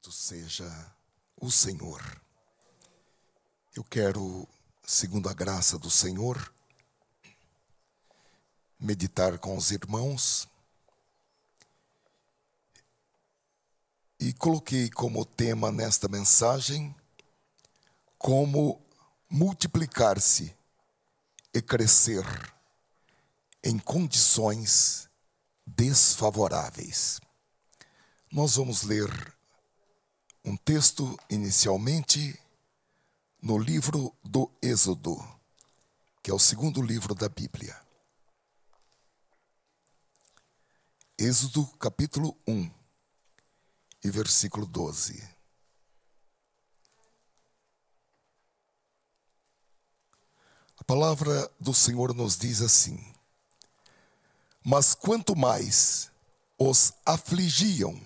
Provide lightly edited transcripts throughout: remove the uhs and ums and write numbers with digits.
Bendito seja o Senhor. Eu quero, segundo a graça do Senhor, meditar com os irmãos e coloquei como tema nesta mensagem como multiplicar-se e crescer em condições desfavoráveis. Nós vamos ler um texto inicialmente no livro do Êxodo, que é o segundo livro da Bíblia. Êxodo capítulo 1 e versículo 12. A palavra do Senhor nos diz assim: mas quanto mais os afligiam,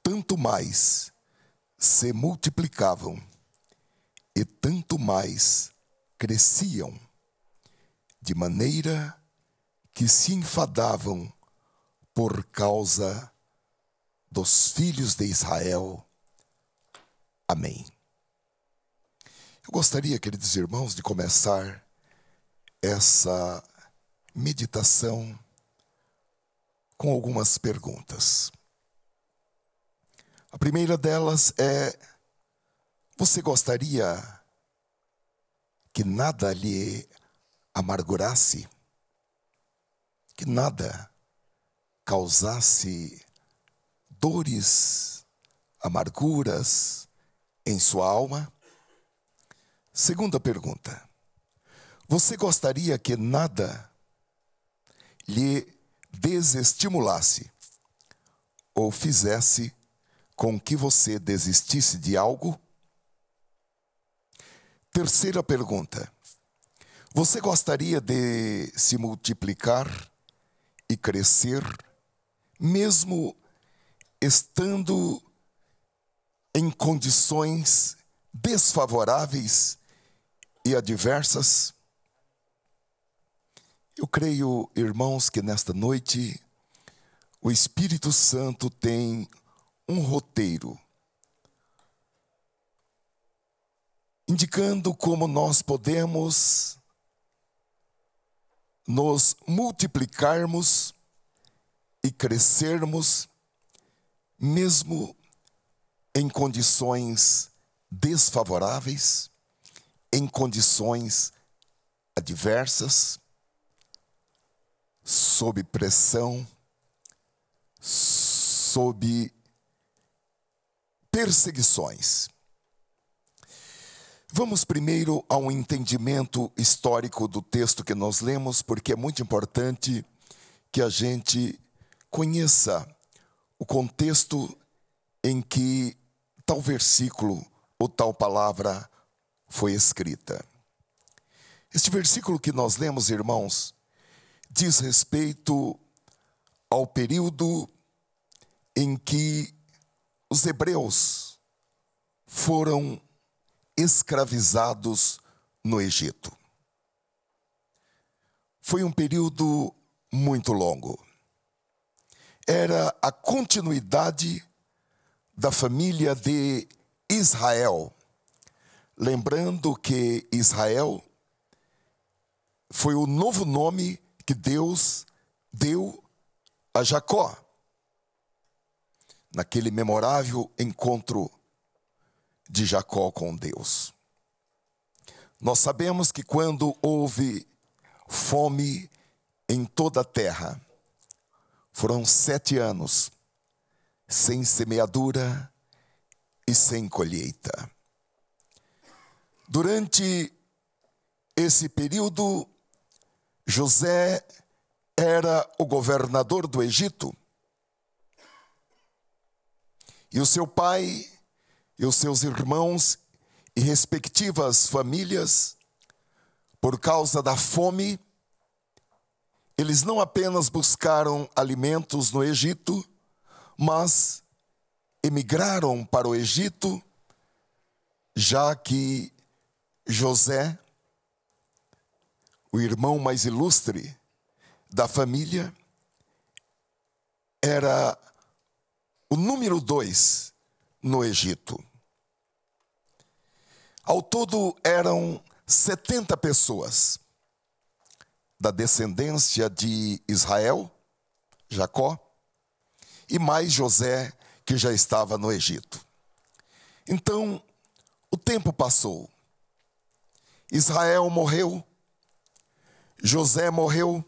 tanto mais se multiplicavam e tanto mais cresciam, de maneira que se enfadavam por causa dos filhos de Israel. Amém. Eu gostaria, queridos irmãos, de começar essa meditação com algumas perguntas. A primeira delas é: você gostaria que nada lhe amargurasse? Que nada causasse dores, amarguras em sua alma? Segunda pergunta: você gostaria que nada lhe desestimulasse ou fizesse com que você desistisse de algo? Terceira pergunta: você gostaria de se multiplicar e crescer, mesmo estando em condições desfavoráveis e adversas? Eu creio, irmãos, que nesta noite o Espírito Santo tem um roteiro indicando como nós podemos nos multiplicarmos e crescermos, mesmo em condições desfavoráveis, em condições adversas, sob pressão, sob perseguições. Vamos primeiro a um entendimento histórico do texto que nós lemos, porque é muito importante que a gente conheça o contexto em que tal versículo ou tal palavra foi escrita. Este versículo que nós lemos, irmãos, diz respeito ao período em que os hebreus foram escravizados no Egito. Foi um período muito longo. Era a continuidade da família de Israel. Lembrando que Israel foi o novo nome que Deus deu a Jacó, naquele memorável encontro de Jacó com Deus. Nós sabemos que quando houve fome em toda a terra, foram 7 anos sem semeadura e sem colheita. Durante esse período, José era o governador do Egito. E o seu pai e os seus irmãos e respectivas famílias, por causa da fome, eles não apenas buscaram alimentos no Egito, mas emigraram para o Egito, já que José, o irmão mais ilustre da família, era o número 2 no Egito. Ao todo eram 70 pessoas da descendência de Israel, Jacó, e mais José, que já estava no Egito. Então, o tempo passou. Israel morreu, José morreu,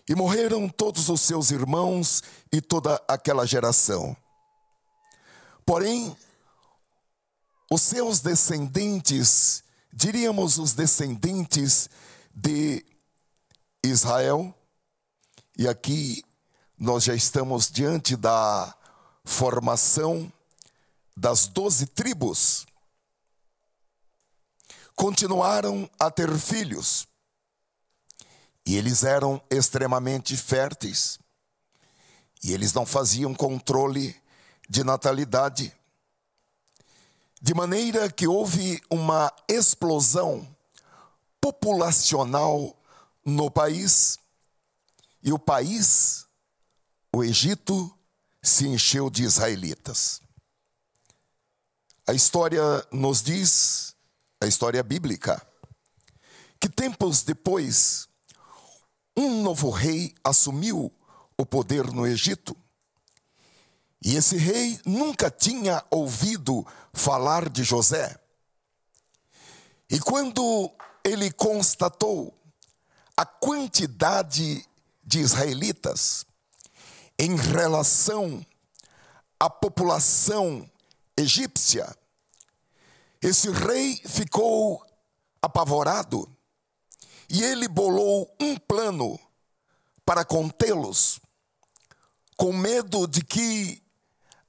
e morreram todos os seus irmãos e toda aquela geração. Porém, os seus descendentes, diríamos os descendentes de Israel, e aqui nós já estamos diante da formação das 12 tribos, continuaram a ter filhos, e eles eram extremamente férteis, e eles não faziam controle de natalidade, de maneira que houve uma explosão populacional no país, e o país, o Egito, se encheu de israelitas. A história nos diz, a história bíblica, que tempos depois, um novo rei assumiu o poder no Egito. E esse rei nunca tinha ouvido falar de José. E quando ele constatou a quantidade de israelitas em relação à população egípcia, esse rei ficou apavorado e ele bolou um plano para contê-los, com medo de que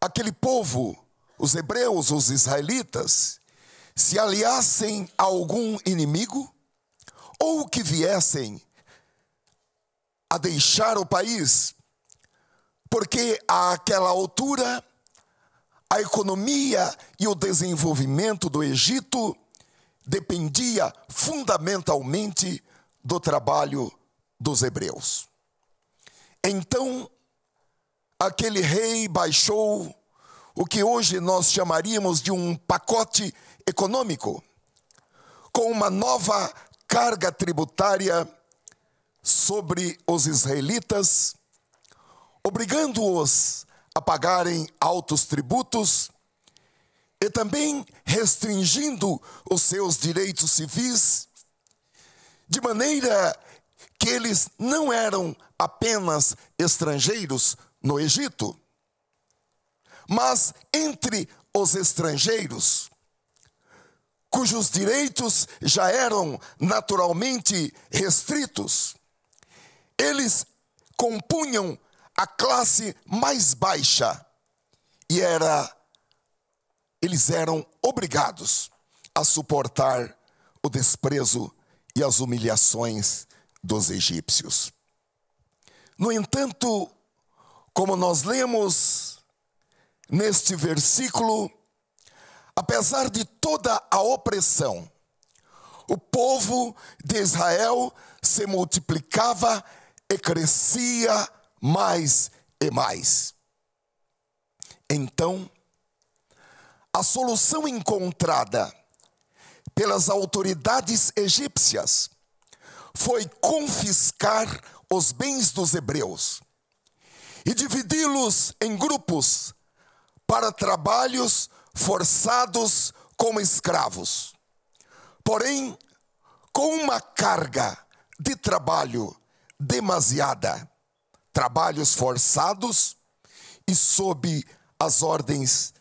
aquele povo, os hebreus, os israelitas, se aliassem a algum inimigo ou que viessem a deixar o país, porque àquela altura a economia e o desenvolvimento do Egito dependia fundamentalmente do trabalho dos hebreus. Então, aquele rei baixou o que hoje nós chamaríamos de um pacote econômico, com uma nova carga tributária sobre os israelitas, obrigando-os a pagarem altos tributos e também restringindo os seus direitos civis, de maneira que eles não eram apenas estrangeiros no Egito, mas entre os estrangeiros, cujos direitos já eram naturalmente restritos, eles compunham a classe mais baixa e eles eram obrigados a suportar o desprezo e as humilhações dos egípcios. No entanto, como nós lemos neste versículo, apesar de toda a opressão, o povo de Israel se multiplicava e crescia mais e mais. Então, a solução encontrada pelas autoridades egípcias foi confiscar os bens dos hebreus e dividi-los em grupos para trabalhos forçados como escravos. Porém, com uma carga de trabalho demasiada, trabalhos forçados e sob as ordens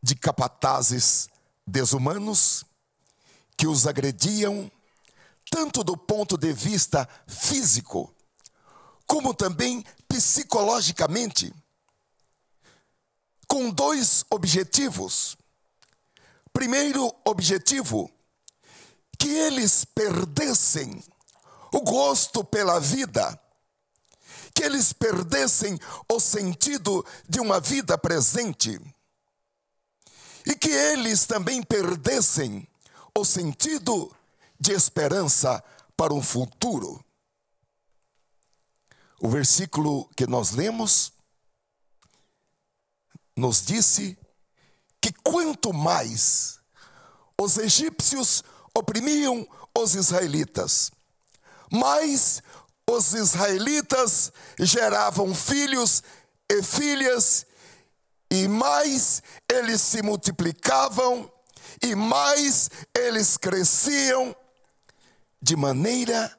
de capatazes desumanos que os agrediam, tanto do ponto de vista físico, como também psicologicamente, com dois objetivos. Primeiro objetivo, que eles perdessem o gosto pela vida, que eles perdessem o sentido de uma vida presente, e que eles também perdessem o sentido de esperança para um futuro. O versículo que nós lemos nos disse que quanto mais os egípcios oprimiam os israelitas, mais os israelitas geravam filhos e filhas, e mais eles se multiplicavam, e mais eles cresciam, de maneira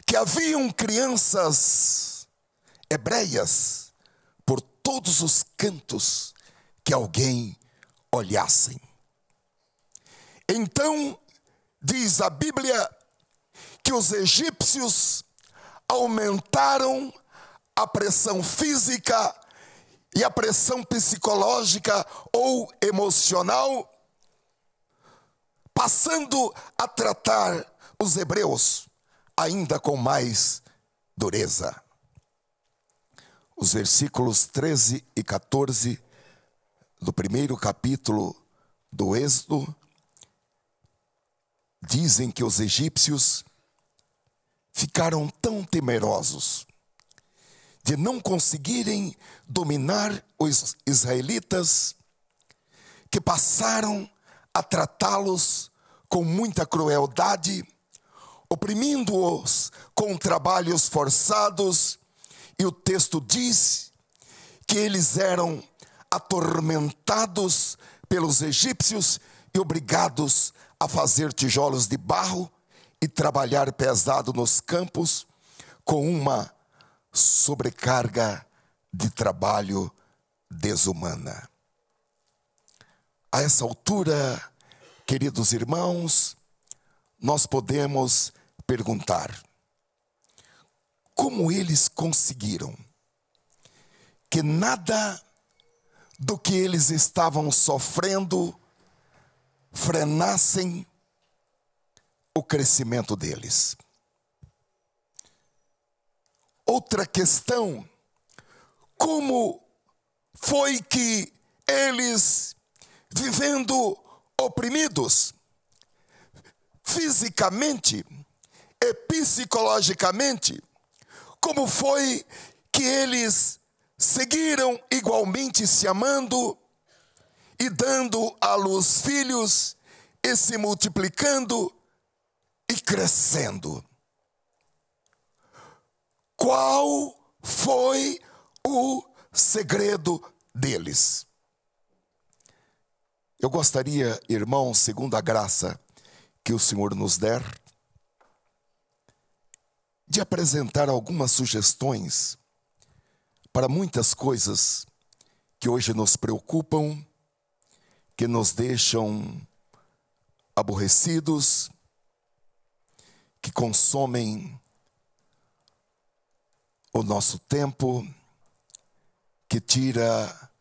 que haviam crianças hebreias por todos os cantos que alguém olhassem. Então, diz a Bíblia que os egípcios aumentaram a pressão física e a pressão psicológica ou emocional, passando a tratar os hebreus ainda com mais dureza. Os versículos 13 e 14 do primeiro capítulo do Êxodo dizem que os egípcios ficaram tão temerosos de não conseguirem dominar os israelitas que passaram a tratá-los com muita crueldade, oprimindo-os com trabalhos forçados, e o texto diz que eles eram atormentados pelos egípcios e obrigados a fazer tijolos de barro e trabalhar pesado nos campos com uma sobrecarga de trabalho desumana. A essa altura, queridos irmãos, nós podemos perguntar: como eles conseguiram que nada do que eles estavam sofrendo frenassem o crescimento deles? Outra questão: como foi que eles, vivendo oprimidos fisicamente e psicologicamente, como foi que eles seguiram igualmente se amando e dando à luz filhos e se multiplicando e crescendo? Qual foi o segredo deles? Eu gostaria, irmãos, segundo a graça que o Senhor nos der, de apresentar algumas sugestões para muitas coisas que hoje nos preocupam, que nos deixam aborrecidos, que consomem o nosso tempo, que tira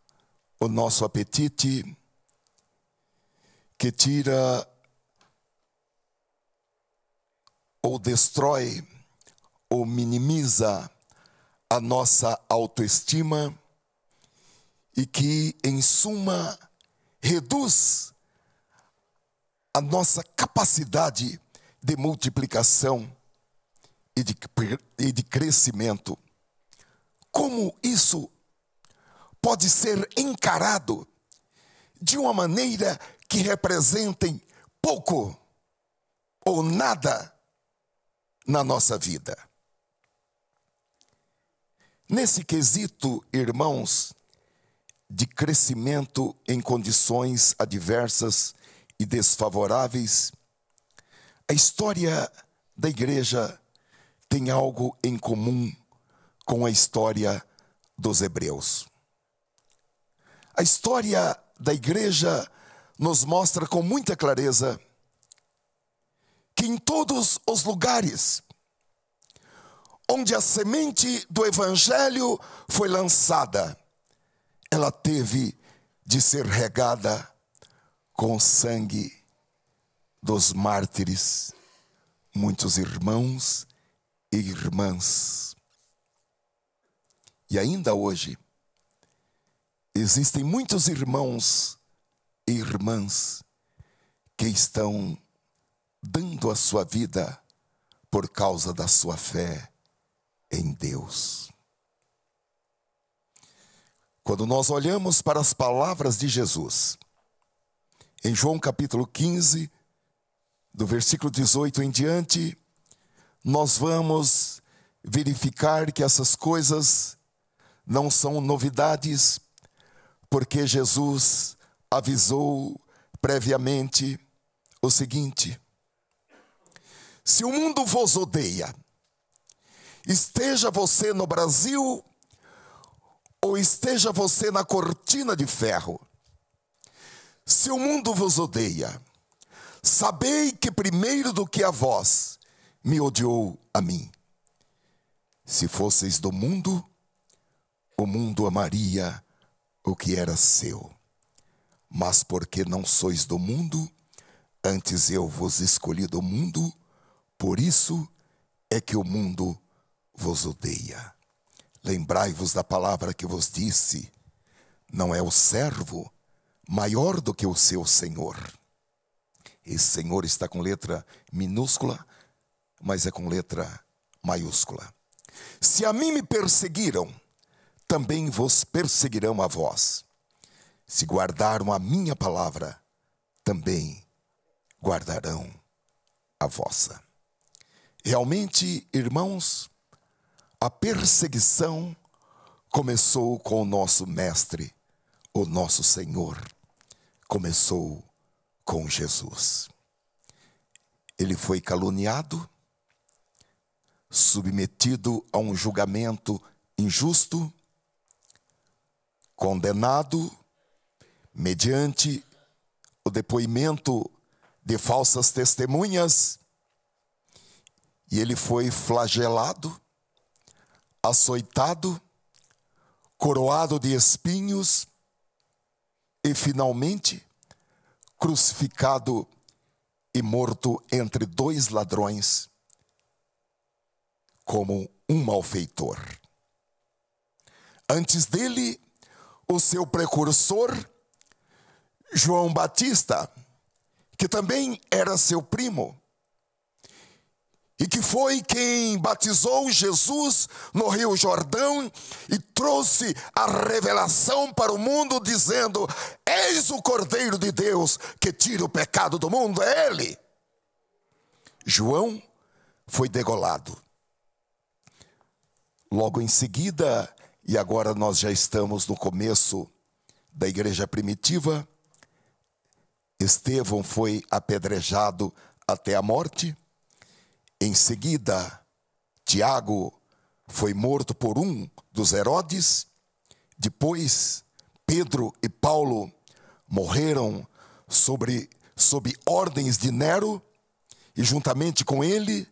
o nosso apetite, que tira ou destrói ou minimiza a nossa autoestima e que, em suma, reduz a nossa capacidade de multiplicação e de crescimento. Como isso pode ser encarado de uma maneira que representem pouco ou nada na nossa vida? Nesse quesito, irmãos, de crescimento em condições adversas e desfavoráveis, a história da igreja tem algo em comum com a história dos hebreus. A história da igreja nos mostra com muita clareza que em todos os lugares onde a semente do evangelho foi lançada, ela teve de ser regada com o sangue dos mártires, muitos irmãos e irmãs. E ainda hoje, existem muitos irmãos e irmãs que estão dando a sua vida por causa da sua fé em Deus. Quando nós olhamos para as palavras de Jesus, em João capítulo 15, do versículo 18 em diante, nós vamos verificar que essas coisas não são novidades, porque Jesus avisou previamente o seguinte: se o mundo vos odeia, esteja você no Brasil ou esteja você na cortina de ferro, se o mundo vos odeia, sabei que primeiro do que a vós, me odiou a mim. Se fosseis do mundo, o mundo amaria o que era seu. Mas porque não sois do mundo, antes eu vos escolhi do mundo, por isso é que o mundo vos odeia. Lembrai-vos da palavra que vos disse: não é o servo maior do que o seu senhor. Esse senhor está com letra minúscula, mas é com letra maiúscula. Se a mim me perseguiram, também vos perseguirão a vós. Se guardaram a minha palavra, também guardarão a vossa. Realmente, irmãos, a perseguição começou com o nosso mestre, o nosso Senhor. Começou com Jesus. Ele foi caluniado, submetido a um julgamento injusto, condenado mediante o depoimento de falsas testemunhas, e ele foi flagelado, açoitado, coroado de espinhos e finalmente crucificado e morto entre dois ladrões, como um malfeitor. Antes dele, o seu precursor, João Batista, que também era seu primo, e que foi quem batizou Jesus no Rio Jordão e trouxe a revelação para o mundo, dizendo: eis o Cordeiro de Deus que tira o pecado do mundo, é Ele. João foi degolado. Logo em seguida, e agora nós já estamos no começo da igreja primitiva, Estevão foi apedrejado até a morte. Em seguida, Tiago foi morto por um dos Herodes. Depois, Pedro e Paulo morreram sob ordens de Nero. E juntamente com ele,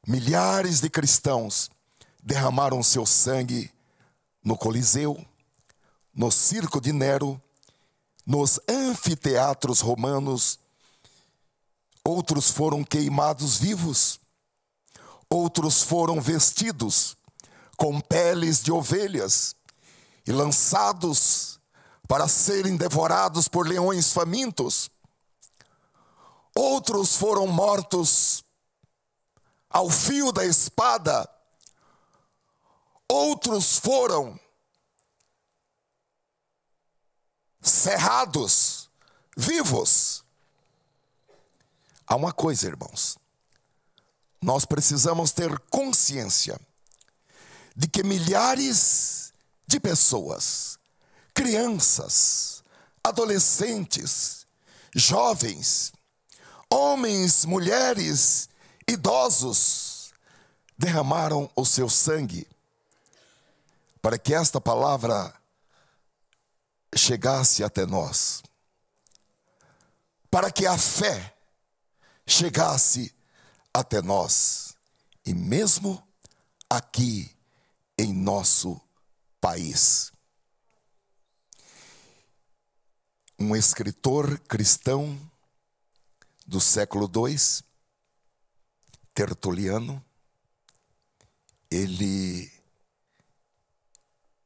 milhares de cristãos derramaram seu sangue no Coliseu, no circo de Nero, nos anfiteatros romanos. Outros foram queimados vivos, outros foram vestidos com peles de ovelhas e lançados para serem devorados por leões famintos. Outros foram mortos ao fio da espada. Outros foram cerrados vivos. Há uma coisa, irmãos, nós precisamos ter consciência de que milhares de pessoas, crianças, adolescentes, jovens, homens, mulheres, idosos, derramaram o seu sangue para que esta palavra chegasse até nós, para que a fé chegasse até nós, e mesmo aqui em nosso país. Um escritor cristão do século II, Tertuliano, ele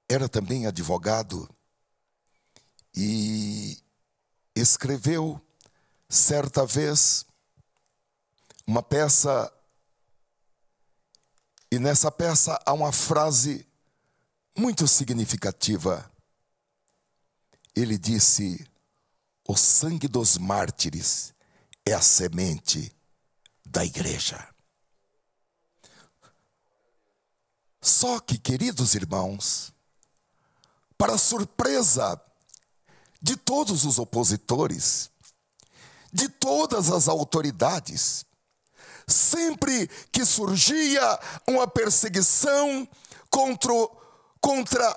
era também advogado e escreveu certa vez uma peça, e nessa peça há uma frase muito significativa ele disse: o sangue dos mártires é a semente da igreja. Só que, queridos irmãos, para surpresa de todos os opositores, de todas as autoridades, sempre que surgia uma perseguição contra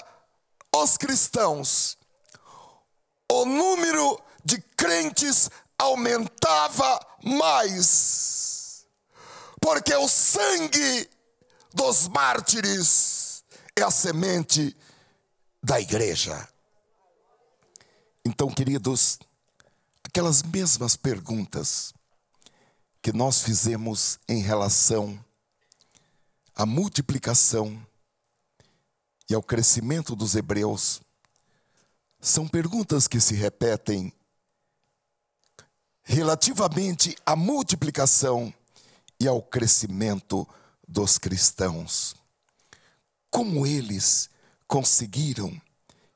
os cristãos, o número de crentes aumentava mais, porque o sangue dos mártires é a semente da igreja. Então, queridos, aquelas mesmas perguntas que nós fizemos em relação à multiplicação e ao crescimento dos hebreus, são perguntas que se repetem relativamente à multiplicação e ao crescimento dos cristãos. Como eles conseguiram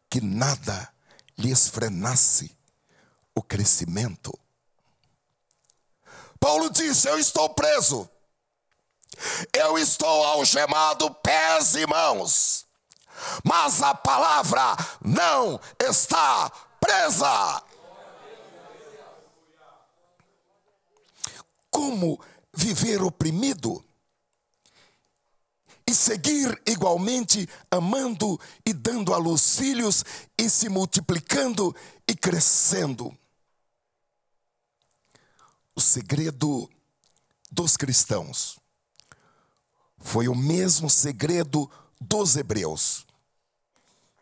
que nada lhes frenasse o crescimento? Paulo disse: eu estou preso, eu estou algemado pés e mãos, mas a palavra não está presa. Como viver oprimido e seguir igualmente amando e dando à luz filhos e se multiplicando e crescendo? O segredo dos cristãos foi o mesmo segredo dos hebreus.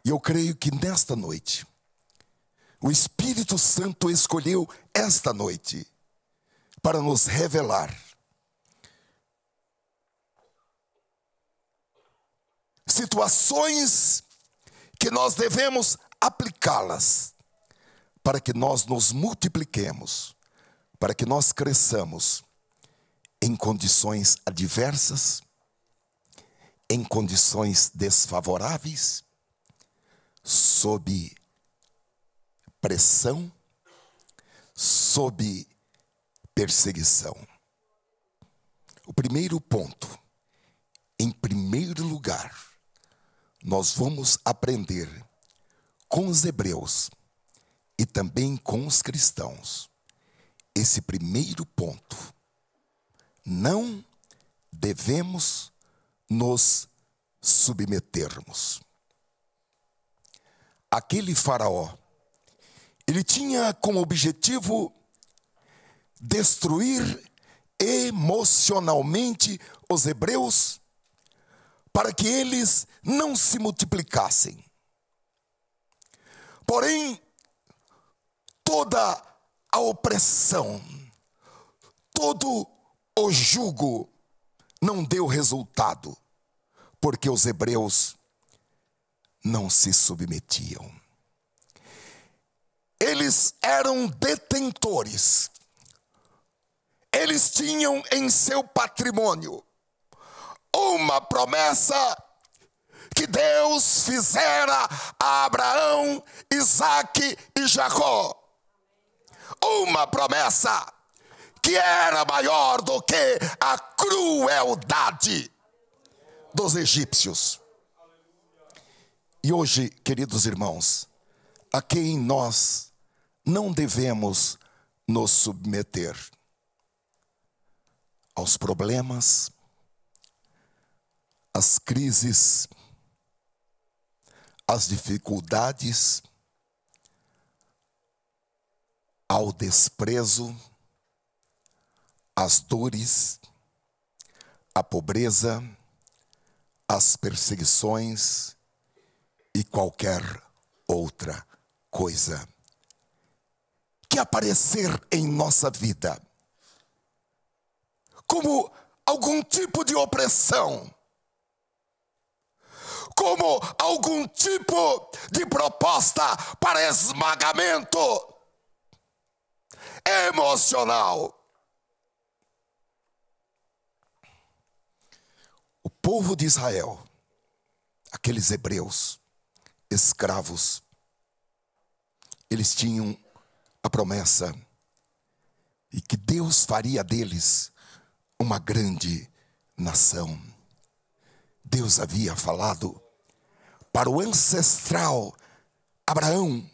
E eu creio que nesta noite, o Espírito Santo escolheu esta noite para nos revelar situações que nós devemos aplicá-las para que nós nos multipliquemos, para que nós cresçamos em condições adversas, em condições desfavoráveis, sob pressão, sob perseguição. O primeiro ponto, em primeiro lugar, nós vamos aprender com os hebreus e também com os cristãos. Esse primeiro ponto: não devemos nos submetermos. Aquele faraó, ele tinha como objetivo destruir emocionalmente os hebreus para que eles não se multiplicassem. Porém, toda a opressão, todo o jugo não deu resultado, porque os hebreus não se submetiam. Eles eram detentores, eles tinham em seu patrimônio uma promessa que Deus fizera a Abraão, Isaque e Jacó. Uma promessa que era maior do que a crueldade dos egípcios. E hoje, queridos irmãos, a quem nós não devemos nos submeter? Aos problemas, às crises, às dificuldades, ao desprezo, às dores, à pobreza, às perseguições e qualquer outra coisa que aparecer em nossa vida como algum tipo de opressão, como algum tipo de proposta para esmagamento emocional. O povo de Israel, aqueles hebreus, escravos, eles tinham a promessa e que Deus faria deles uma grande nação. Deus havia falado para o ancestral Abraão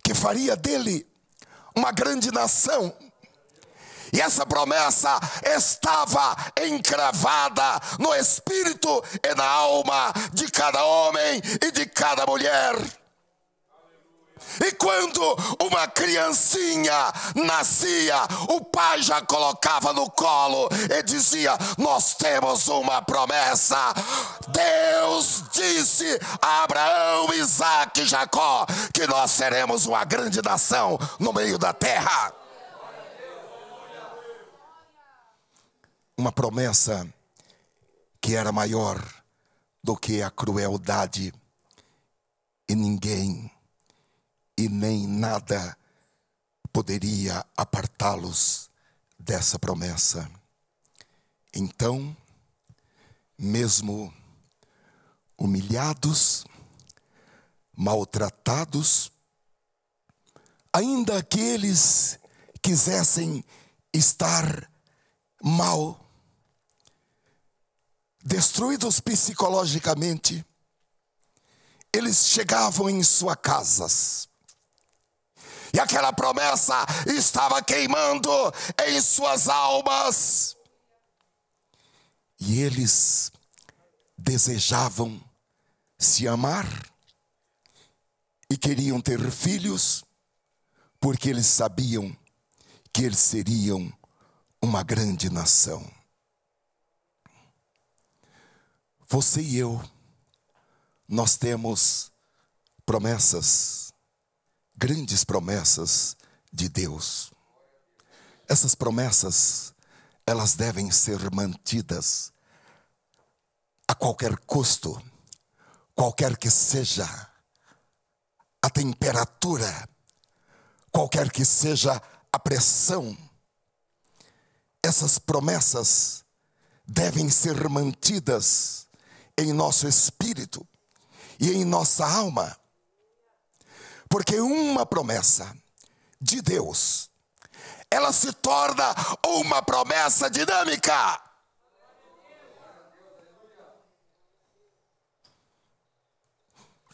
que faria dele uma grande nação. E essa promessa estava encravada no espírito e na alma de cada homem e de cada mulher. E quando uma criancinha nascia, o pai já colocava no colo e dizia: nós temos uma promessa. Deus disse a Abraão, Isaque e Jacó que nós seremos uma grande nação no meio da terra. Uma promessa que era maior do que a crueldade, e ninguém e nem nada poderia apartá-los dessa promessa. Então, mesmo humilhados, maltratados, ainda que eles quisessem estar mal, destruídos psicologicamente, eles chegavam em suas casas e aquela promessa estava queimando em suas almas, e eles desejavam se amar e queriam ter filhos, porque eles sabiam que eles seriam uma grande nação. Você e eu, nós temos promessas, grandes promessas de Deus. Essas promessas, elas devem ser mantidas a qualquer custo, qualquer que seja a temperatura, qualquer que seja a pressão. Essas promessas devem ser mantidas em nosso espírito e em nossa alma, porque uma promessa de Deus, ela se torna uma promessa dinâmica.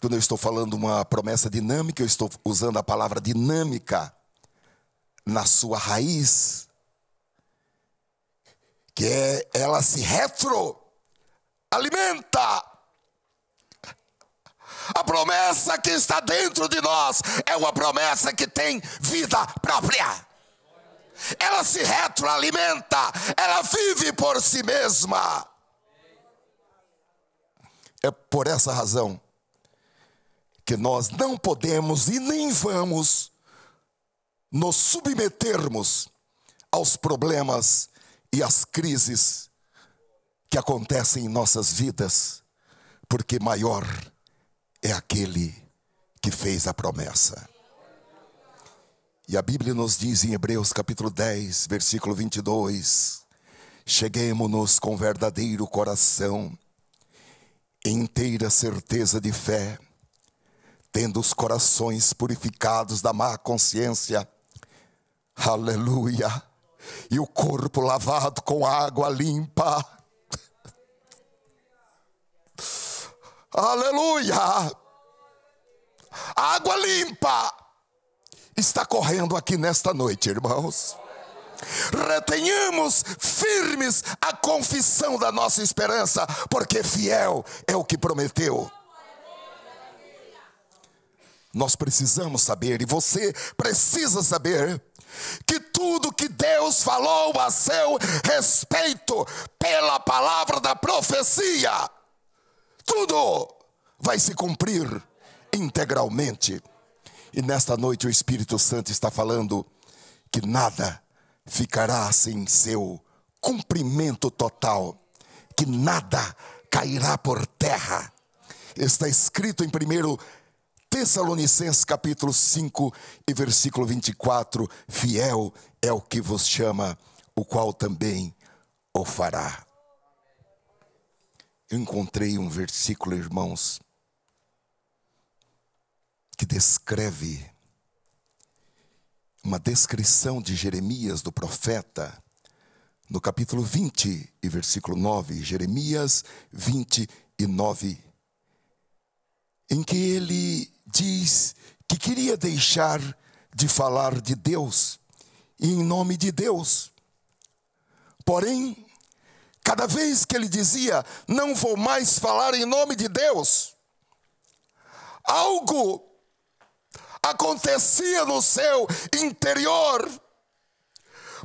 Quando eu estou falando uma promessa dinâmica, eu estou usando a palavra dinâmica na sua raiz, que ela se retroalimenta. A promessa que está dentro de nós é uma promessa que tem vida própria. Ela se retroalimenta, ela vive por si mesma. É por essa razão que nós não podemos e nem vamos nos submetermos aos problemas e às crises que acontecem em nossas vidas, porque maior é aquele que fez a promessa. E a Bíblia nos diz em Hebreus capítulo 10, versículo 22, cheguemo-nos com verdadeiro coração, em inteira certeza de fé, tendo os corações purificados da má consciência, aleluia, e o corpo lavado com água limpa, aleluia, água limpa está correndo aqui nesta noite, irmãos. Retenhamos firmes a confissão da nossa esperança, porque fiel é o que prometeu. Nós precisamos saber, e você precisa saber, que tudo que Deus falou a seu respeito pela palavra da profecia, tudo vai se cumprir integralmente. E nesta noite o Espírito Santo está falando que nada ficará sem seu cumprimento total, que nada cairá por terra. Está escrito em 1 Tessalonicenses capítulo 5 e versículo 24, fiel é o que vos chama, o qual também o fará. Eu encontrei um versículo, irmãos, que descreve uma descrição de Jeremias, do profeta, no capítulo 20 e versículo 9, Jeremias 29, em que ele diz que queria deixar de falar de Deus e em nome de Deus. Porém, cada vez que ele dizia, não vou mais falar em nome de Deus, algo acontecia no seu interior,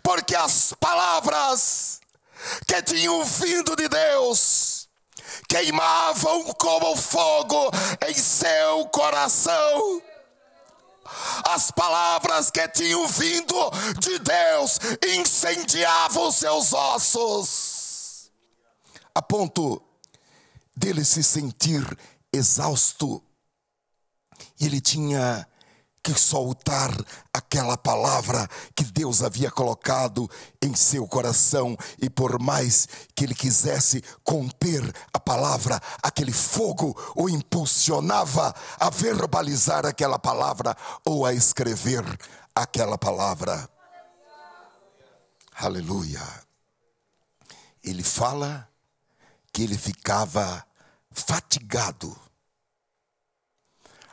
porque as palavras que tinham vindo de Deus queimavam como fogo em seu coração. As palavras que tinham vindo de Deus incendiavam seus ossos, a ponto dele se sentir exausto. E ele tinha que soltar aquela palavra que Deus havia colocado em seu coração. E por mais que ele quisesse conter a palavra, aquele fogo o impulsionava a verbalizar aquela palavra ou a escrever aquela palavra. Aleluia. Ele fala que ele ficava fatigado.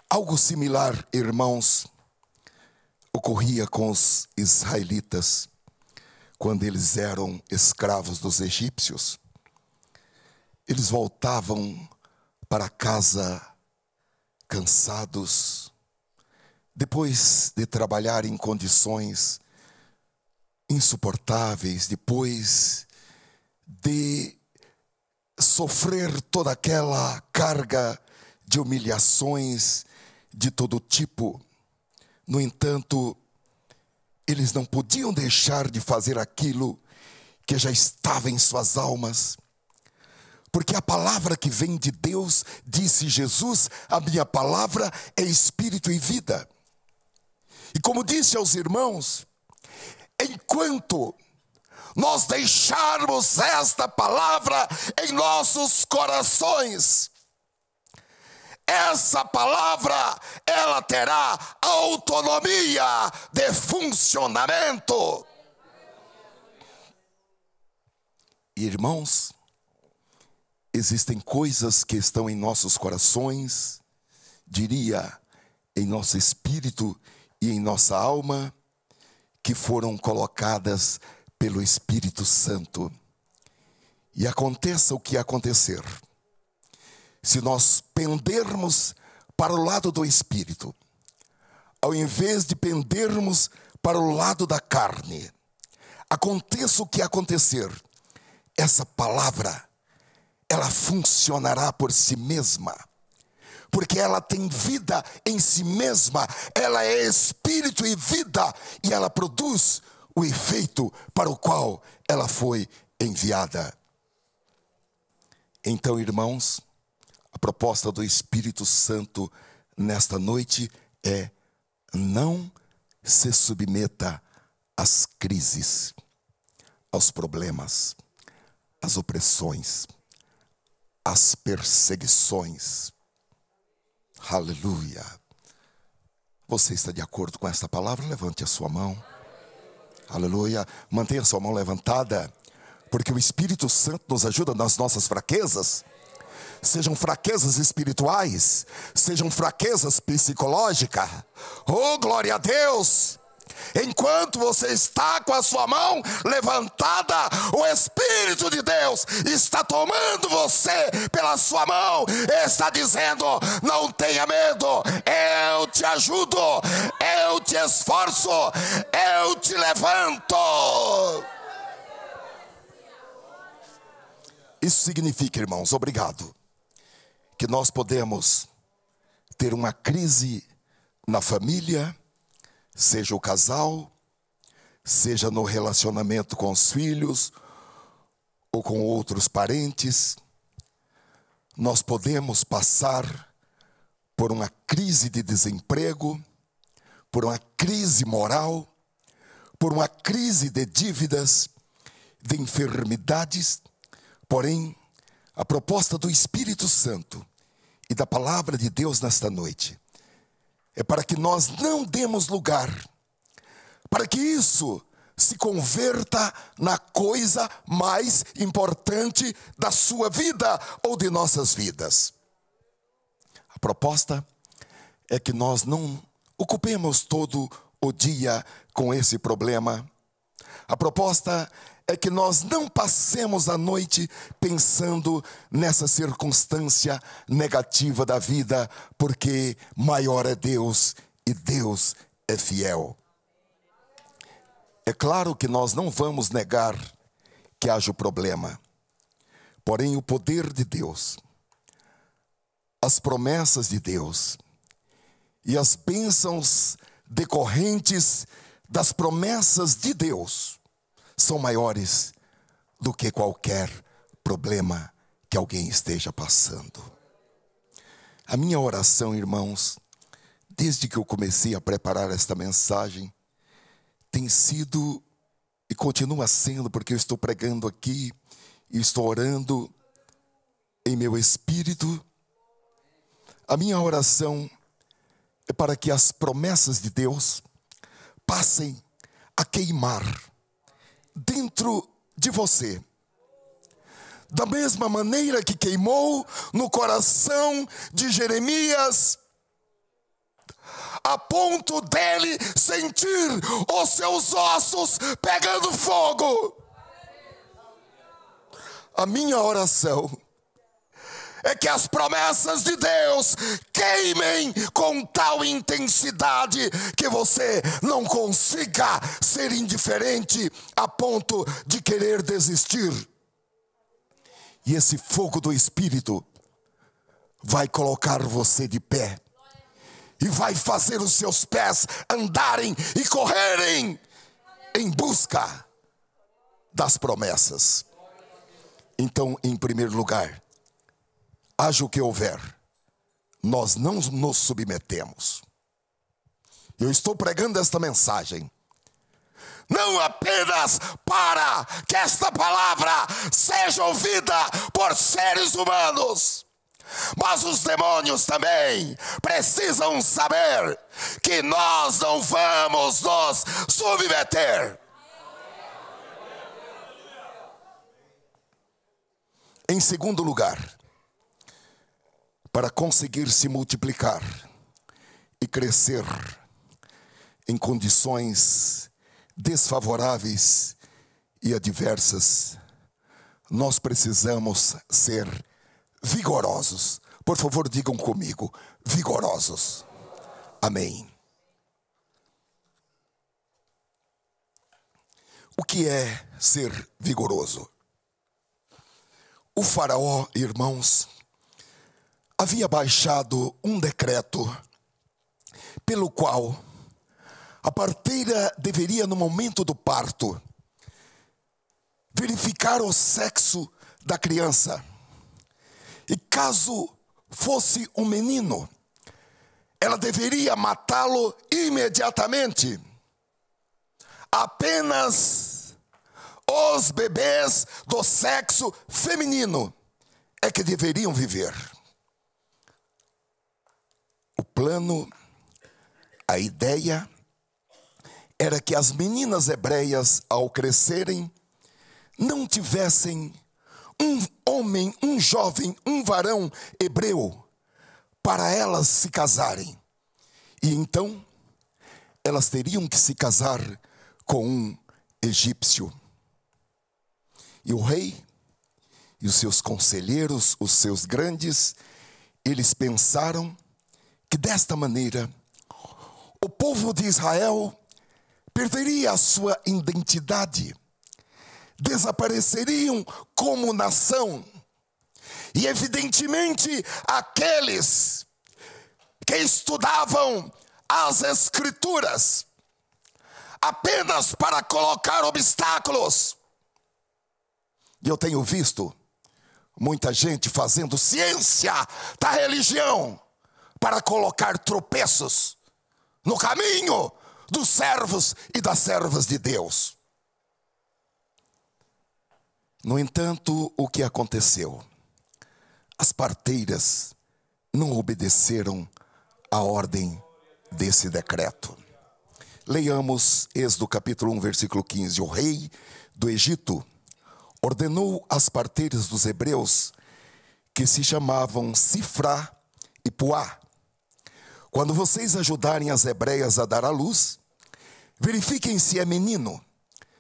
Algo similar, irmãos, ocorria com os israelitas quando eles eram escravos dos egípcios. Eles voltavam para casa cansados, depois de trabalhar em condições insuportáveis, depois de sofrer toda aquela carga de humilhações de todo tipo. No entanto, eles não podiam deixar de fazer aquilo que já estava em suas almas, porque a palavra que vem de Deus, disse Jesus, a minha palavra é espírito e vida. E como disse aos irmãos, enquanto nós deixarmos esta palavra em nossos corações, essa palavra, ela terá autonomia de funcionamento. Irmãos, existem coisas que estão em nossos corações, diria, em nosso espírito e em nossa alma, que foram colocadas pelo Espírito Santo. E aconteça o que acontecer, se nós pendermos para o lado do Espírito, ao invés de pendermos para o lado da carne, aconteça o que acontecer, essa palavra, ela funcionará por si mesma, porque ela tem vida em si mesma, ela é espírito e vida, e ela produz o efeito para o qual ela foi enviada. Então, irmãos, a proposta do Espírito Santo nesta noite é: não se submeta às crises, aos problemas, às opressões, às perseguições. Aleluia. Você está de acordo com esta palavra? Levante a sua mão. Aleluia. Mantenha a sua mão levantada, porque o Espírito Santo nos ajuda nas nossas fraquezas. Sejam fraquezas espirituais, sejam fraquezas psicológicas. Oh, glória a Deus! Enquanto você está com a sua mão levantada, o Espírito de Deus está tomando você pela sua mão, está dizendo: não tenha medo, eu te ajudo, eu te esforço, eu te levanto. Isso significa, irmãos, obrigado, que nós podemos ter uma crise na família, seja o casal, seja no relacionamento com os filhos ou com outros parentes. Nós podemos passar por uma crise de desemprego, por uma crise moral, por uma crise de dívidas, de enfermidades. Porém, a proposta do Espírito Santo e da palavra de Deus nesta noite é para que nós não demos lugar para que isso se converta na coisa mais importante da sua vida ou de nossas vidas. A proposta é que nós não ocupemos todo o dia com esse problema. A proposta é que nós não passemos a noite pensando nessa circunstância negativa da vida, porque maior é Deus e Deus é fiel. É claro que nós não vamos negar que haja o problema, porém o poder de Deus, as promessas de Deus e as bênçãos decorrentes das promessas de Deus são maiores do que qualquer problema que alguém esteja passando. A minha oração, irmãos, desde que eu comecei a preparar esta mensagem, tem sido e continua sendo, porque eu estou pregando aqui e estou orando em meu espírito. A minha oração é para que as promessas de Deus passem a queimar dentro de você, da mesma maneira que queimou no coração de Jeremias, a ponto dele sentir os seus ossos pegando fogo. A minha oração é que as promessas de Deus queimem com tal intensidade que você não consiga ser indiferente a ponto de querer desistir. E esse fogo do Espírito vai colocar você de pé e vai fazer os seus pés andarem e correrem em busca das promessas. Então, em primeiro lugar, haja o que houver, nós não nos submetemos. Eu estou pregando esta mensagem não apenas para que esta palavra seja ouvida por seres humanos, mas os demônios também precisam saber que nós não vamos nos submeter. Em segundo lugar, para conseguir se multiplicar e crescer em condições desfavoráveis e adversas, nós precisamos ser vigorosos. Por favor, digam comigo, vigorosos. Amém. O que é ser vigoroso? O faraó, irmãos, havia baixado um decreto pelo qual a parteira deveria, no momento do parto, verificar o sexo da criança. E caso fosse um menino, ela deveria matá-lo imediatamente. Apenas os bebês do sexo feminino é que deveriam viver. O plano, a ideia, era que as meninas hebreias, ao crescerem, não tivessem um homem, um jovem, um varão hebreu para elas se casarem. E então, elas teriam que se casar com um egípcio. E o rei e os seus conselheiros, os seus grandes, eles pensaram que desta maneira o povo de Israel perderia a sua identidade, desapareceriam como nação. E evidentemente aqueles que estudavam as Escrituras apenas para colocar obstáculos. E eu tenho visto muita gente fazendo ciência da religião para colocar tropeços no caminho dos servos e das servas de Deus. No entanto, o que aconteceu? As parteiras não obedeceram à ordem desse decreto. Leiamos Êxodo capítulo 1, versículo 15. O rei do Egito ordenou às parteiras dos hebreus, que se chamavam Sifrá e Puá: quando vocês ajudarem as hebreias a dar à luz, verifiquem se é menino.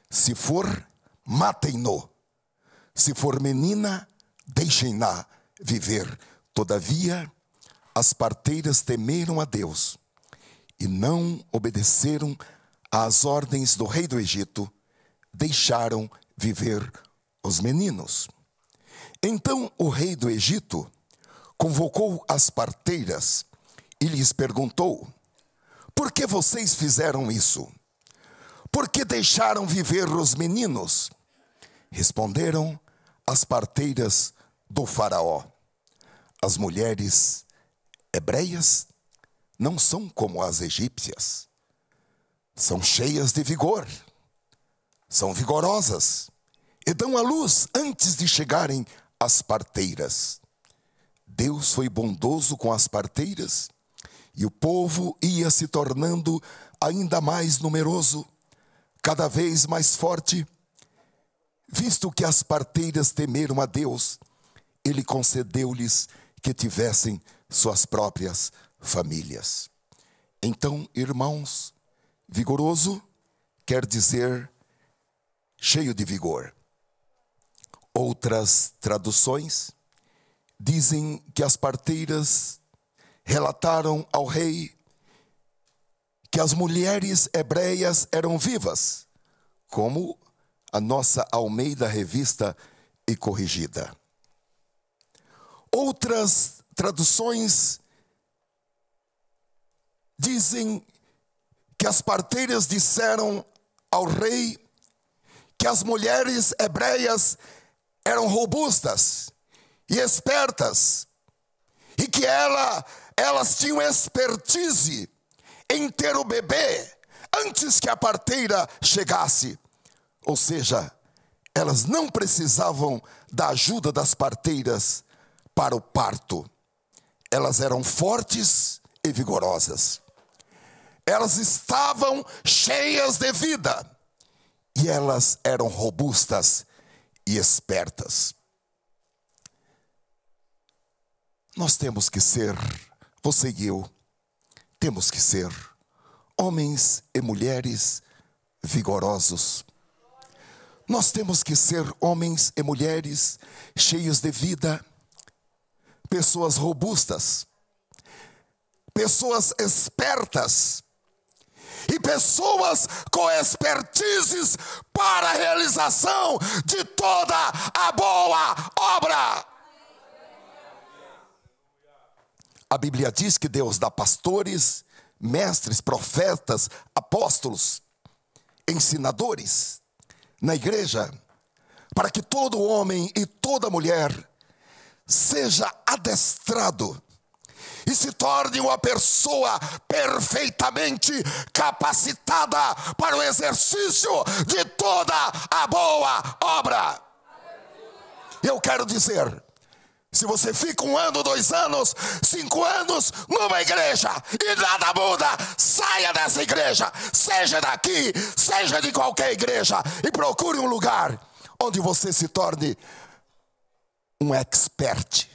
Se for, matem-no. Se for menina, deixem-na viver. Todavia, as parteiras temeram a Deus e não obedeceram às ordens do rei do Egito, deixaram viver os meninos. Então o rei do Egito convocou as parteiras e lhes perguntou: por que vocês fizeram isso? Por que deixaram viver os meninos? Responderam as parteiras do faraó: as mulheres hebreias não são como as egípcias. São cheias de vigor, são vigorosas e dão à luz antes de chegarem às parteiras. Deus foi bondoso com as parteiras e o povo ia se tornando ainda mais numeroso, cada vez mais forte. Visto que as parteiras temeram a Deus, Ele concedeu-lhes que tivessem suas próprias famílias. Então, irmãos, vigoroso quer dizer cheio de vigor. Outras traduções dizem que as parteiras relataram ao rei que as mulheres hebreias eram vivas, como a nossa Almeida Revista e Corrigida. Outras traduções dizem que as parteiras disseram ao rei que as mulheres hebreias eram robustas e espertas, e que elas tinham expertise em ter o bebê antes que a parteira chegasse. Ou seja, elas não precisavam da ajuda das parteiras para o parto. Elas eram fortes e vigorosas. Elas estavam cheias de vida e elas eram robustas e espertas. Nós temos que ser, você e eu, temos que ser homens e mulheres vigorosos. Nós temos que ser homens e mulheres cheios de vida, pessoas robustas, pessoas espertas e pessoas com expertises para a realização de toda a boa obra. A Bíblia diz que Deus dá pastores, mestres, profetas, apóstolos, ensinadores na igreja, para que todo homem e toda mulher seja adestrado e se torne uma pessoa perfeitamente capacitada para o exercício de toda a boa obra. Eu quero dizer, se você fica 1 ano, 2 anos, 5 anos numa igreja e nada muda, saia dessa igreja, seja daqui, seja de qualquer igreja, e procure um lugar onde você se torne um expert,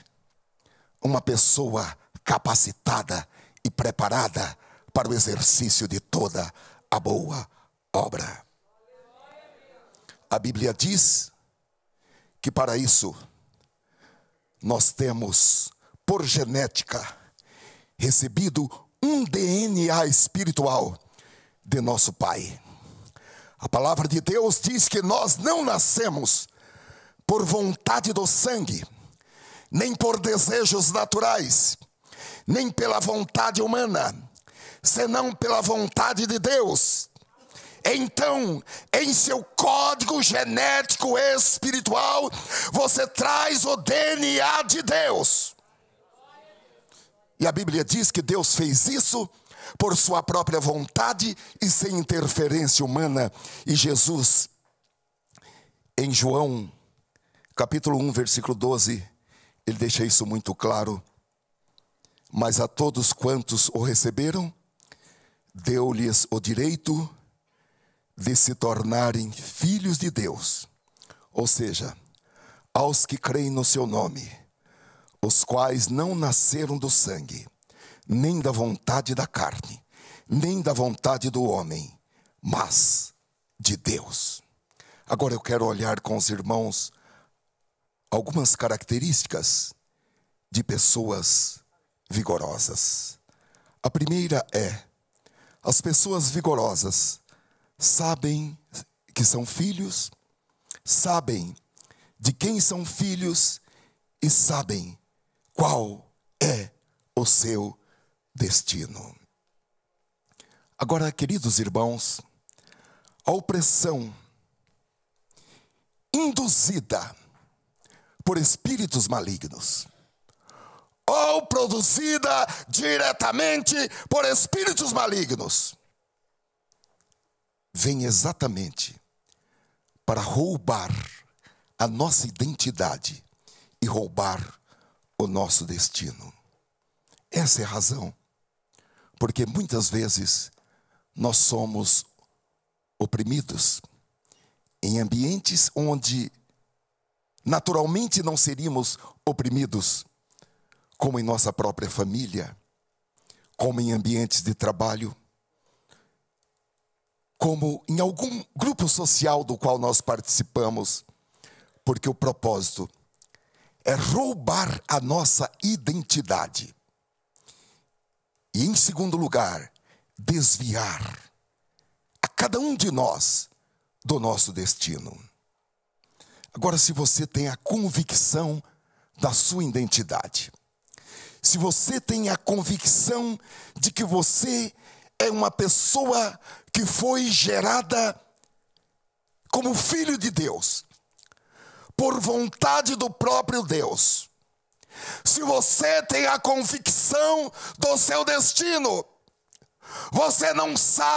uma pessoa capacitada e preparada para o exercício de toda a boa obra. A Bíblia diz que para isso nós temos, por genética, recebido um DNA espiritual de nosso Pai. A palavra de Deus diz que nós não nascemos por vontade do sangue, nem por desejos naturais, nem pela vontade humana, senão pela vontade de Deus. Então, em seu código genético espiritual, você traz o DNA de Deus. E a Bíblia diz que Deus fez isso por sua própria vontade e sem interferência humana. E Jesus, em João, capítulo 1, versículo 12, ele deixa isso muito claro. Mas a todos quantos o receberam, deu-lhes o direito de se tornarem filhos de Deus, ou seja, aos que creem no seu nome, os quais não nasceram do sangue, nem da vontade da carne, nem da vontade do homem, mas de Deus. Agora eu quero olhar com os irmãos algumas características de pessoas vigorosas. A primeira é: as pessoas vigorosas sabem que são filhos, sabem de quem são filhos e sabem qual é o seu destino. Agora, queridos irmãos, a opressão induzida por espíritos malignos, ou produzida diretamente por espíritos malignos, vem exatamente para roubar a nossa identidade e roubar o nosso destino. Essa é a razão, porque muitas vezes nós somos oprimidos em ambientes onde naturalmente não seríamos oprimidos, como em nossa própria família, como em ambientes de trabalho, como em algum grupo social do qual nós participamos, porque o propósito é roubar a nossa identidade. E em segundo lugar, desviar a cada um de nós do nosso destino. Agora, se você tem a convicção da sua identidade, se você tem a convicção de que você é uma pessoa que foi gerada como filho de Deus, por vontade do próprio Deus, se você tem a convicção do seu destino,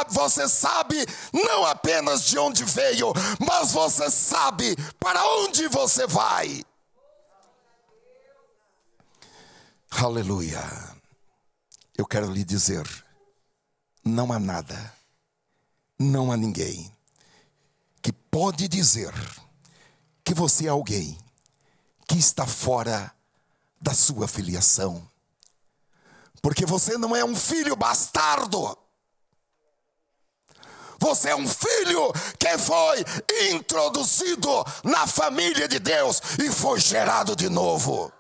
você sabe não apenas de onde veio, mas você sabe para onde você vai. Aleluia. Eu quero lhe dizer, não há nada, não há ninguém que pode dizer que você é alguém que está fora da sua filiação. Porque você não é um filho bastardo. Você é um filho que foi introduzido na família de Deus e foi gerado de novo.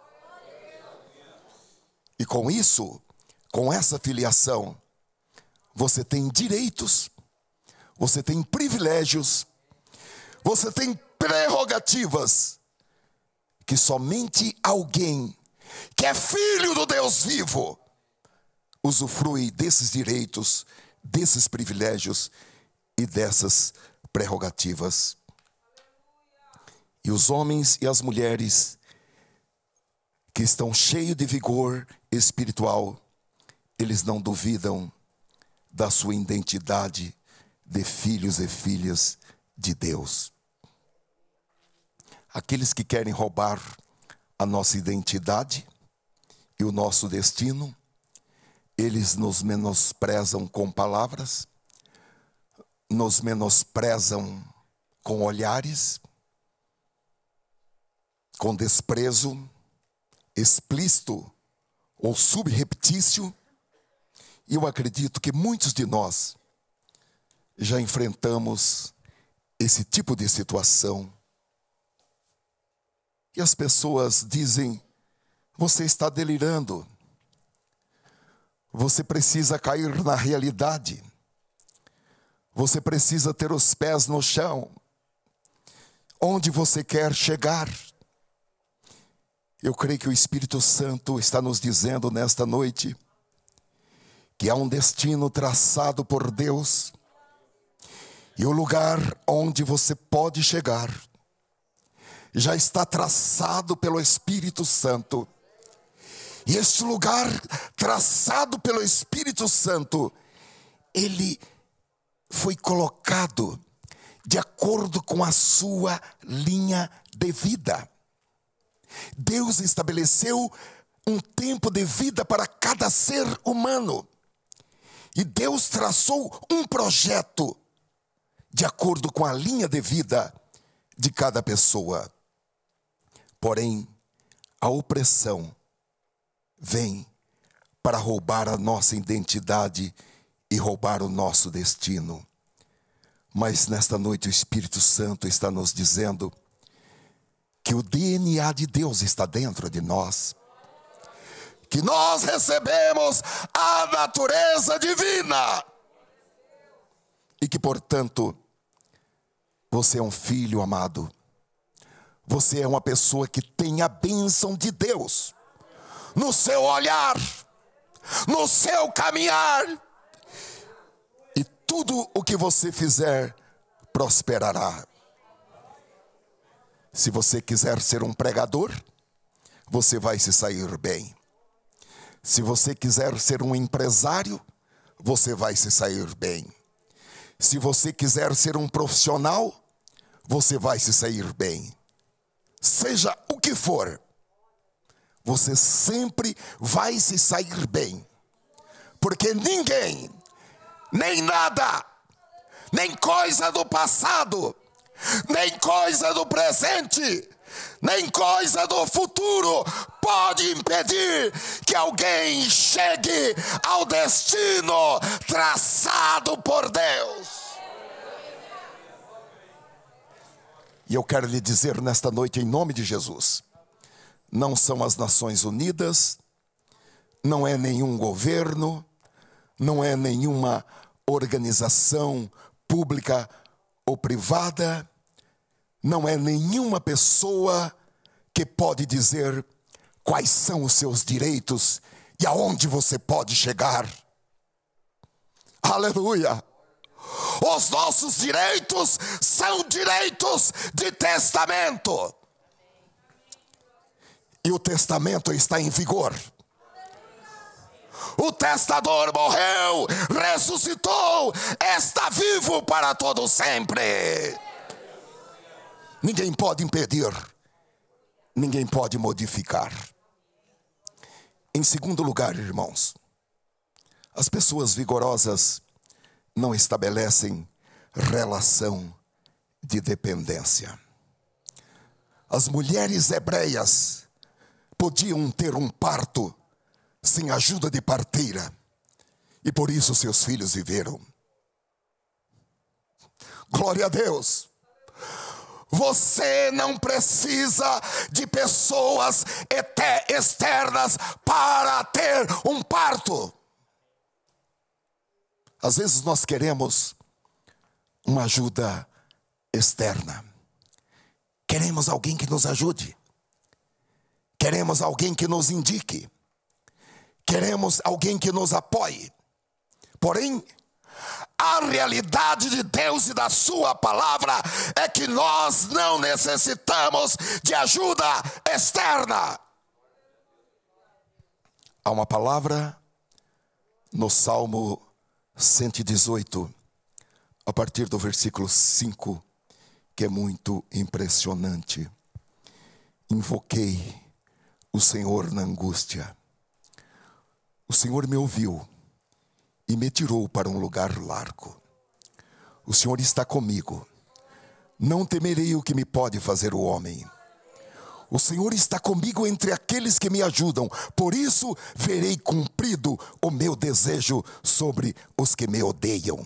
E com isso, com essa filiação, você tem direitos, você tem privilégios, você tem prerrogativas que somente alguém que é filho do Deus vivo usufrui desses direitos, desses privilégios e dessas prerrogativas. E os homens e as mulheres que estão cheios de vigor espiritual, eles não duvidam da sua identidade de filhos e filhas de Deus. Aqueles que querem roubar a nossa identidade e o nosso destino, eles nos menosprezam com palavras, nos menosprezam com olhares, com desprezo explícito ou subreptício. E eu acredito que muitos de nós já enfrentamos esse tipo de situação. E as pessoas dizem: você está delirando. Você precisa cair na realidade. Você precisa ter os pés no chão. Onde você quer chegar? Eu creio que o Espírito Santo está nos dizendo nesta noite que há um destino traçado por Deus e o lugar onde você pode chegar já está traçado pelo Espírito Santo. E este lugar traçado pelo Espírito Santo, ele foi colocado de acordo com a sua linha de vida. Deus estabeleceu um tempo de vida para cada ser humano. E Deus traçou um projeto de acordo com a linha de vida de cada pessoa. Porém, a opressão vem para roubar a nossa identidade e roubar o nosso destino. Mas nesta noite o Espírito Santo está nos dizendo que o DNA de Deus está dentro de nós, que nós recebemos a natureza divina e que, portanto, você é um filho amado. Você é uma pessoa que tem a bênção de Deus no seu olhar, no seu caminhar, e tudo o que você fizer prosperará. Se você quiser ser um pregador, você vai se sair bem. Se você quiser ser um empresário, você vai se sair bem. Se você quiser ser um profissional, você vai se sair bem. Seja o que for, você sempre vai se sair bem. Porque ninguém, nem nada, nem coisa do passado, nem coisa do presente, nem coisa do futuro pode impedir que alguém chegue ao destino traçado por Deus. E eu quero lhe dizer nesta noite, em nome de Jesus, não são as Nações Unidas, não é nenhum governo, não é nenhuma organização pública ou privada, não é nenhuma pessoa que pode dizer quais são os seus direitos e aonde você pode chegar. Aleluia! Os nossos direitos são direitos de testamento. E o testamento está em vigor. O testador morreu, ressuscitou, está vivo para todo sempre. Ninguém pode impedir, ninguém pode modificar. Em segundo lugar, irmãos, as pessoas vigorosas não estabelecem relação de dependência. As mulheres hebreias podiam ter um parto sem ajuda de parteira, e por isso seus filhos viveram. Glória a Deus! Você não precisa de pessoas externas para ter um parto. Às vezes nós queremos uma ajuda externa. Queremos alguém que nos ajude. Queremos alguém que nos indique. Queremos alguém que nos apoie. Porém, a realidade de Deus e da sua palavra é que nós não necessitamos de ajuda externa. Há uma palavra no Salmo 118, a partir do versículo 5, que é muito impressionante. Invoquei o Senhor na angústia. O Senhor me ouviu e me tirou para um lugar largo. O Senhor está comigo. Não temerei o que me pode fazer o homem. O Senhor está comigo entre aqueles que me ajudam. Por isso verei cumprido o meu desejo sobre os que me odeiam.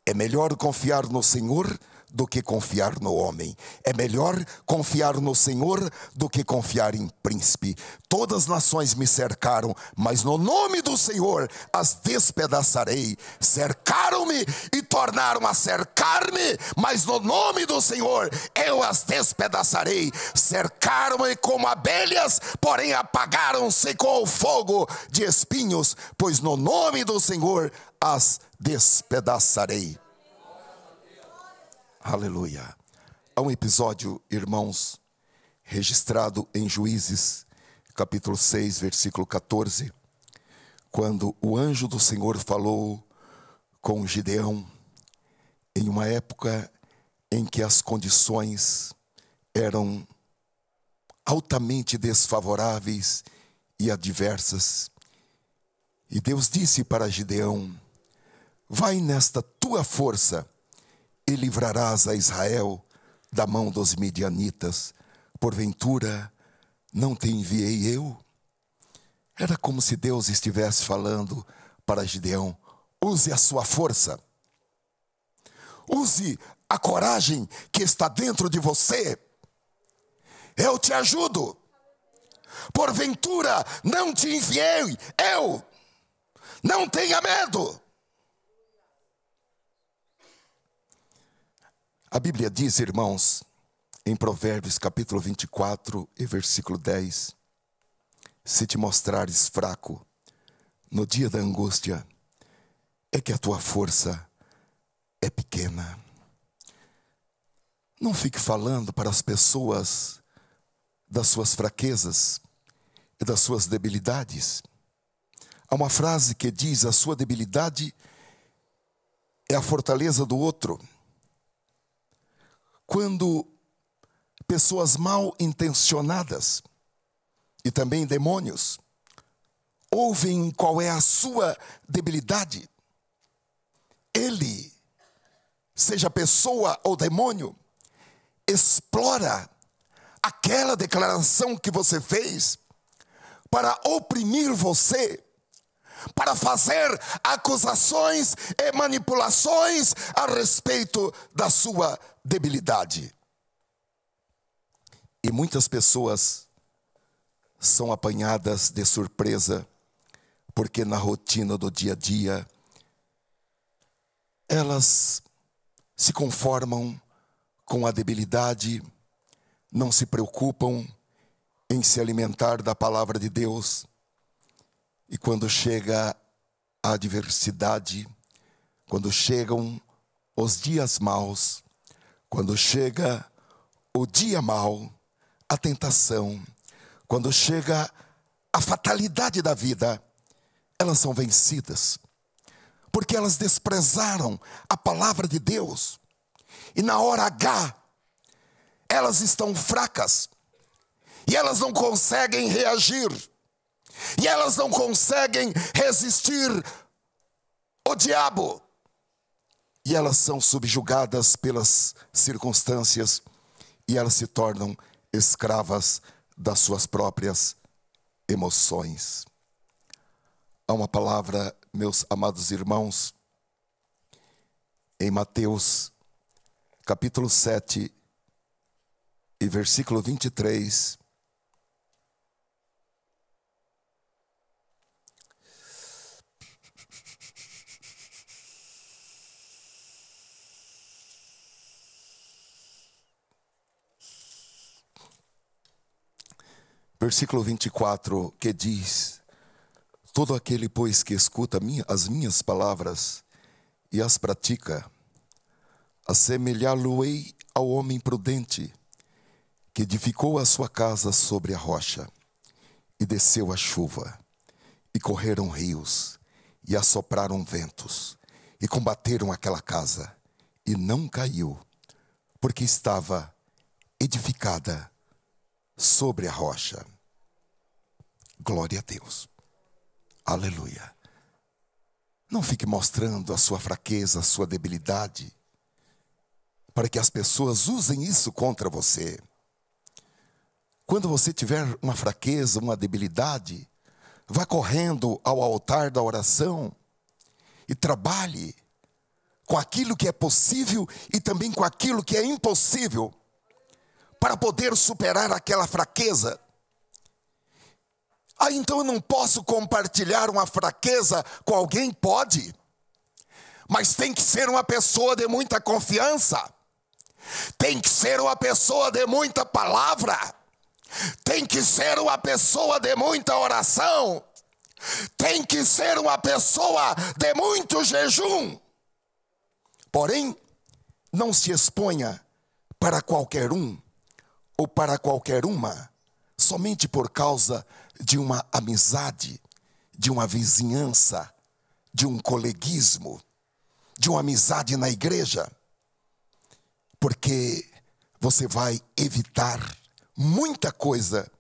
É melhor confiar no Senhor do que confiar no homem. É melhor confiar no Senhor do que confiar em príncipe. Todas as nações me cercaram, mas no nome do Senhor as despedaçarei. Cercaram-me e tornaram a cercar-me, mas no nome do Senhor eu as despedaçarei. Cercaram-me como abelhas, porém apagaram-se com o fogo de espinhos, pois no nome do Senhor as despedaçarei. Aleluia. Há um episódio, irmãos, registrado em Juízes, capítulo 6, versículo 14, quando o anjo do Senhor falou com Gideão, em uma época em que as condições eram altamente desfavoráveis e adversas. E Deus disse para Gideão: vai nesta tua força e livrarás a Israel da mão dos midianitas. Porventura não te enviei eu? Era como se Deus estivesse falando para Gideão: use a sua força, use a coragem que está dentro de você, eu te ajudo. Porventura não te enviei eu? Não tenha medo. A Bíblia diz, irmãos, em Provérbios capítulo 24 e versículo 10, se te mostrares fraco no dia da angústia, é que a tua força é pequena. Não fique falando para as pessoas das suas fraquezas e das suas debilidades. Há uma frase que diz: a sua debilidade é a fortaleza do outro. Quando pessoas mal intencionadas e também demônios ouvem qual é a sua debilidade, ele, seja pessoa ou demônio, explora aquela declaração que você fez para oprimir você, para fazer acusações e manipulações a respeito da sua debilidade. E muitas pessoas são apanhadas de surpresa, porque na rotina do dia a dia, elas se conformam com a debilidade, não se preocupam em se alimentar da palavra de Deus. E quando chega a adversidade, quando chegam os dias maus, quando chega o dia mau, a tentação, quando chega a fatalidade da vida, elas são vencidas, porque elas desprezaram a palavra de Deus. E na hora H, elas estão fracas, e elas não conseguem reagir, e elas não conseguem resistir ao diabo. E elas são subjugadas pelas circunstâncias, e elas se tornam escravas das suas próprias emoções. Há uma palavra, meus amados irmãos, em Mateus capítulo 7 e versículo 23, versículo 24, que diz: todo aquele, pois, que escuta as minhas palavras e as pratica, assemelhá-lo-ei ao homem prudente, que edificou a sua casa sobre a rocha, e desceu a chuva, e correram rios, e assopraram ventos, e combateram aquela casa, e não caiu, porque estava edificada sobre a rocha. Glória a Deus. Aleluia. Não fique mostrando a sua fraqueza, a sua debilidade, para que as pessoas usem isso contra você. Quando você tiver uma fraqueza, uma debilidade, vá correndo ao altar da oração e trabalhe com aquilo que é possível e também com aquilo que é impossível, para poder superar aquela fraqueza. Então eu não posso compartilhar uma fraqueza com alguém? Pode, mas tem que ser uma pessoa de muita confiança, tem que ser uma pessoa de muita palavra, tem que ser uma pessoa de muita oração, tem que ser uma pessoa de muito jejum. Porém, não se exponha para qualquer um ou para qualquer uma, somente por causa de uma amizade, de uma vizinhança, de um coleguismo, de uma amizade na igreja, porque você vai evitar muita coisa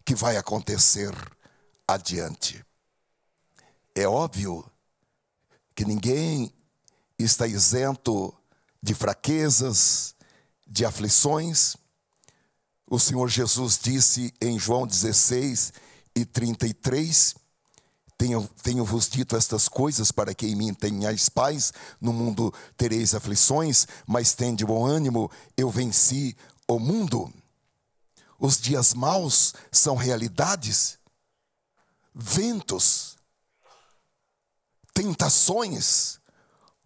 que vai acontecer adiante. É óbvio que ninguém está isento de fraquezas, de aflições. O Senhor Jesus disse em João 16:33, tenho-vos dito estas coisas para que em mim tenhais paz, no mundo tereis aflições, mas tende bom ânimo, eu venci o mundo. Os dias maus são realidades, ventos, tentações,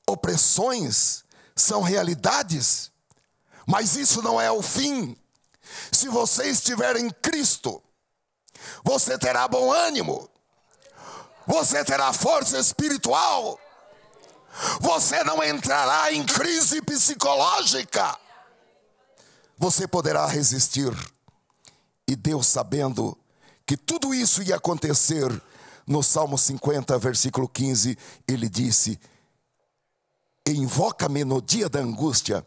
opressões são realidades, mas isso não é o fim. Se você estiver em Cristo, você terá bom ânimo, você terá força espiritual, você não entrará em crise psicológica, você poderá resistir. E Deus, sabendo que tudo isso ia acontecer, no Salmo 50, versículo 15, ele disse: invoca-me no dia da angústia,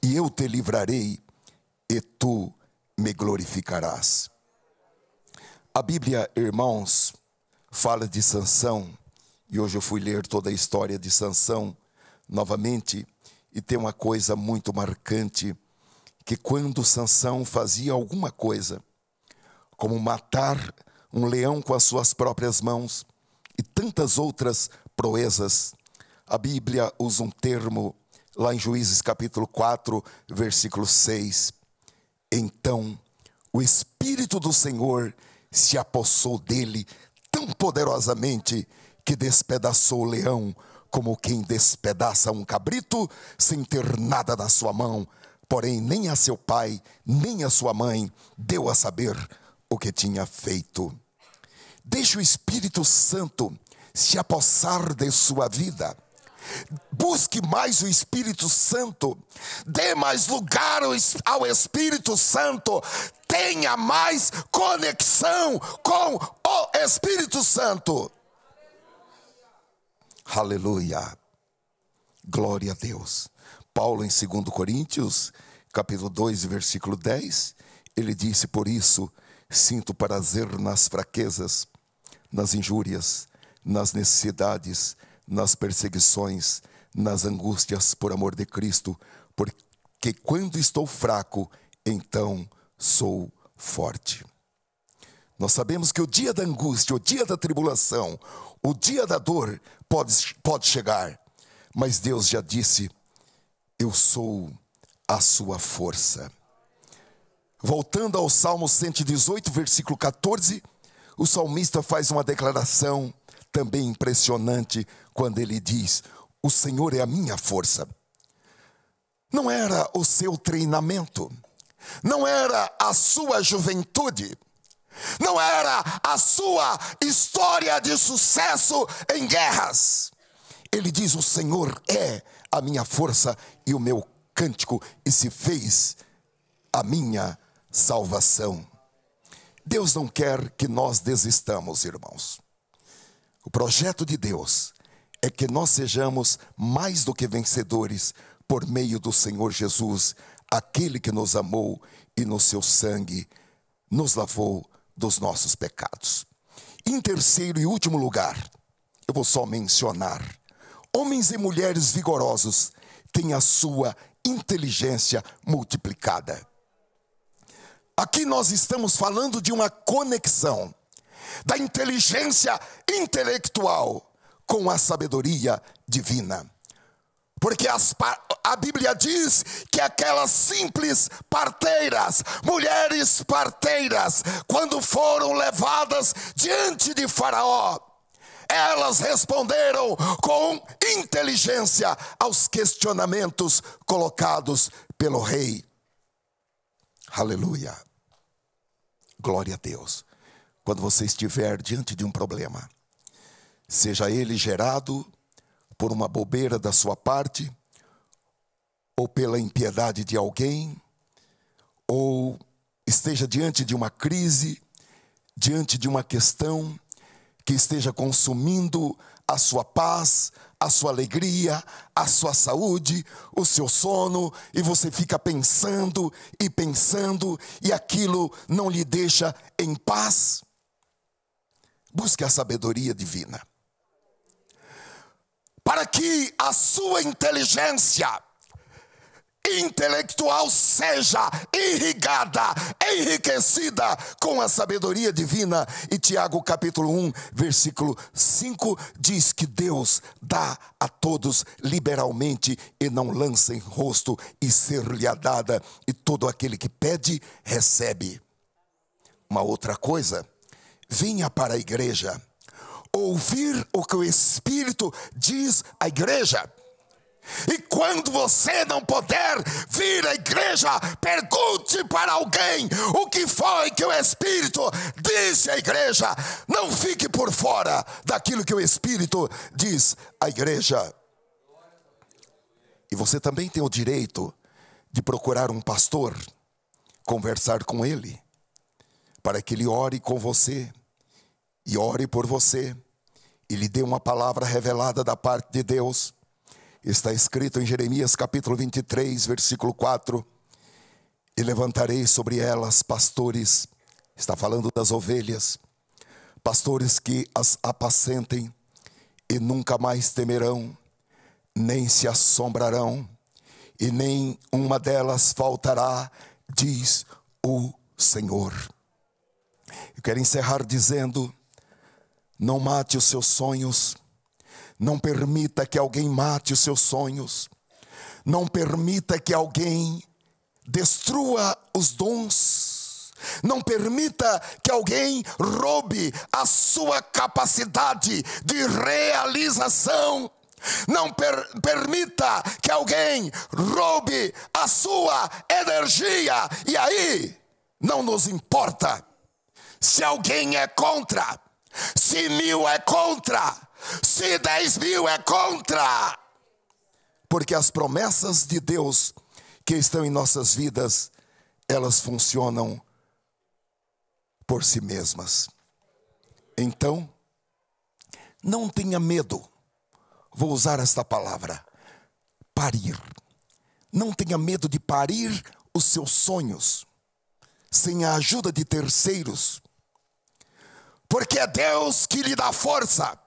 e eu te livrarei, e tu me glorificarás. A Bíblia, irmãos, fala de Sansão, e hoje eu fui ler toda a história de Sansão novamente, e tem uma coisa muito marcante, que quando Sansão fazia alguma coisa, como matar um leão com as suas próprias mãos, e tantas outras proezas, a Bíblia usa um termo, lá em Juízes capítulo 4, versículo 6, então o Espírito do Senhor se apossou dele tão poderosamente, que despedaçou o leão, como quem despedaça um cabrito, sem ter nada na sua mão, porém nem a seu pai, nem a sua mãe, deu a saber o que tinha feito. Deixe o Espírito Santo se apossar de sua vida. Busque mais o Espírito Santo, dê mais lugar ao Espírito Santo, tenha mais conexão com o Espírito Santo. Aleluia, glória a Deus. Paulo, em 2 Coríntios, capítulo 2, versículo 10, ele disse: por isso, sinto prazer nas fraquezas, nas injúrias, nas necessidades, nas perseguições, nas angústias por amor de Cristo, porque quando estou fraco, então sou forte. Nós sabemos que o dia da angústia, o dia da tribulação, o dia da dor pode chegar, mas Deus já disse: eu sou a sua força. Voltando ao Salmo 118, versículo 14, o salmista faz uma declaração também impressionante, quando ele diz: o Senhor é a minha força. Não era o seu treinamento, não era a sua juventude, não era a sua história de sucesso em guerras. Ele diz: o Senhor é a minha força e o meu cântico, e se fez a minha salvação. Deus não quer que nós desistamos, irmãos. O projeto de Deus é que nós sejamos mais do que vencedores por meio do Senhor Jesus, aquele que nos amou e no seu sangue nos lavou dos nossos pecados. Em terceiro e último lugar, eu vou só mencionar: homens e mulheres vigorosos têm a sua inteligência multiplicada. Aqui nós estamos falando de uma conexão da inteligência intelectual com a sabedoria divina. Porque a Bíblia diz que aquelas simples parteiras, mulheres parteiras, quando foram levadas diante de Faraó, elas responderam com inteligência aos questionamentos colocados pelo rei. Aleluia. Glória a Deus. Quando você estiver diante de um problema, seja ele gerado por uma bobeira da sua parte, ou pela impiedade de alguém, ou esteja diante de uma crise, diante de uma questão que esteja consumindo a sua paz, a sua alegria, a sua saúde, o seu sono, e você fica pensando, e aquilo não lhe deixa em paz. Busque a sabedoria divina. para que a sua inteligência intelectual seja irrigada, enriquecida com a sabedoria divina. E Tiago capítulo 1, versículo 5 diz que Deus dá a todos liberalmente e não lança em rosto e ser-lhe-á dada, e todo aquele que pede, recebe. Uma outra coisa, venha para a igreja, ouvir o que o Espírito diz à igreja. E quando você não puder vir à igreja, pergunte para alguém o que foi que o Espírito disse à igreja. Não fique por fora daquilo que o Espírito diz à igreja. E você também tem o direito de procurar um pastor, conversar com ele, para que ele ore com você e ore por você e lhe dê uma palavra revelada da parte de Deus. Está escrito em Jeremias capítulo 23, versículo 4. E levantarei sobre elas pastores, está falando das ovelhas, pastores que as apacentem e nunca mais temerão, nem se assombrarão, e nem uma delas faltará, diz o Senhor. Eu quero encerrar dizendo: não mate os seus sonhos. Não permita que alguém mate os seus sonhos. Não permita que alguém destrua os dons. Não permita que alguém roube a sua capacidade de realização. Não permita que alguém roube a sua energia. E aí, não nos importa se alguém é contra, se 1000 é contra, se 10.000 é contra. Porque as promessas de Deus que estão em nossas vidas, elas funcionam por si mesmas. Então, não tenha medo. Vou usar esta palavra: parir. Não tenha medo de parir os seus sonhos sem a ajuda de terceiros. Porque é Deus que lhe dá força.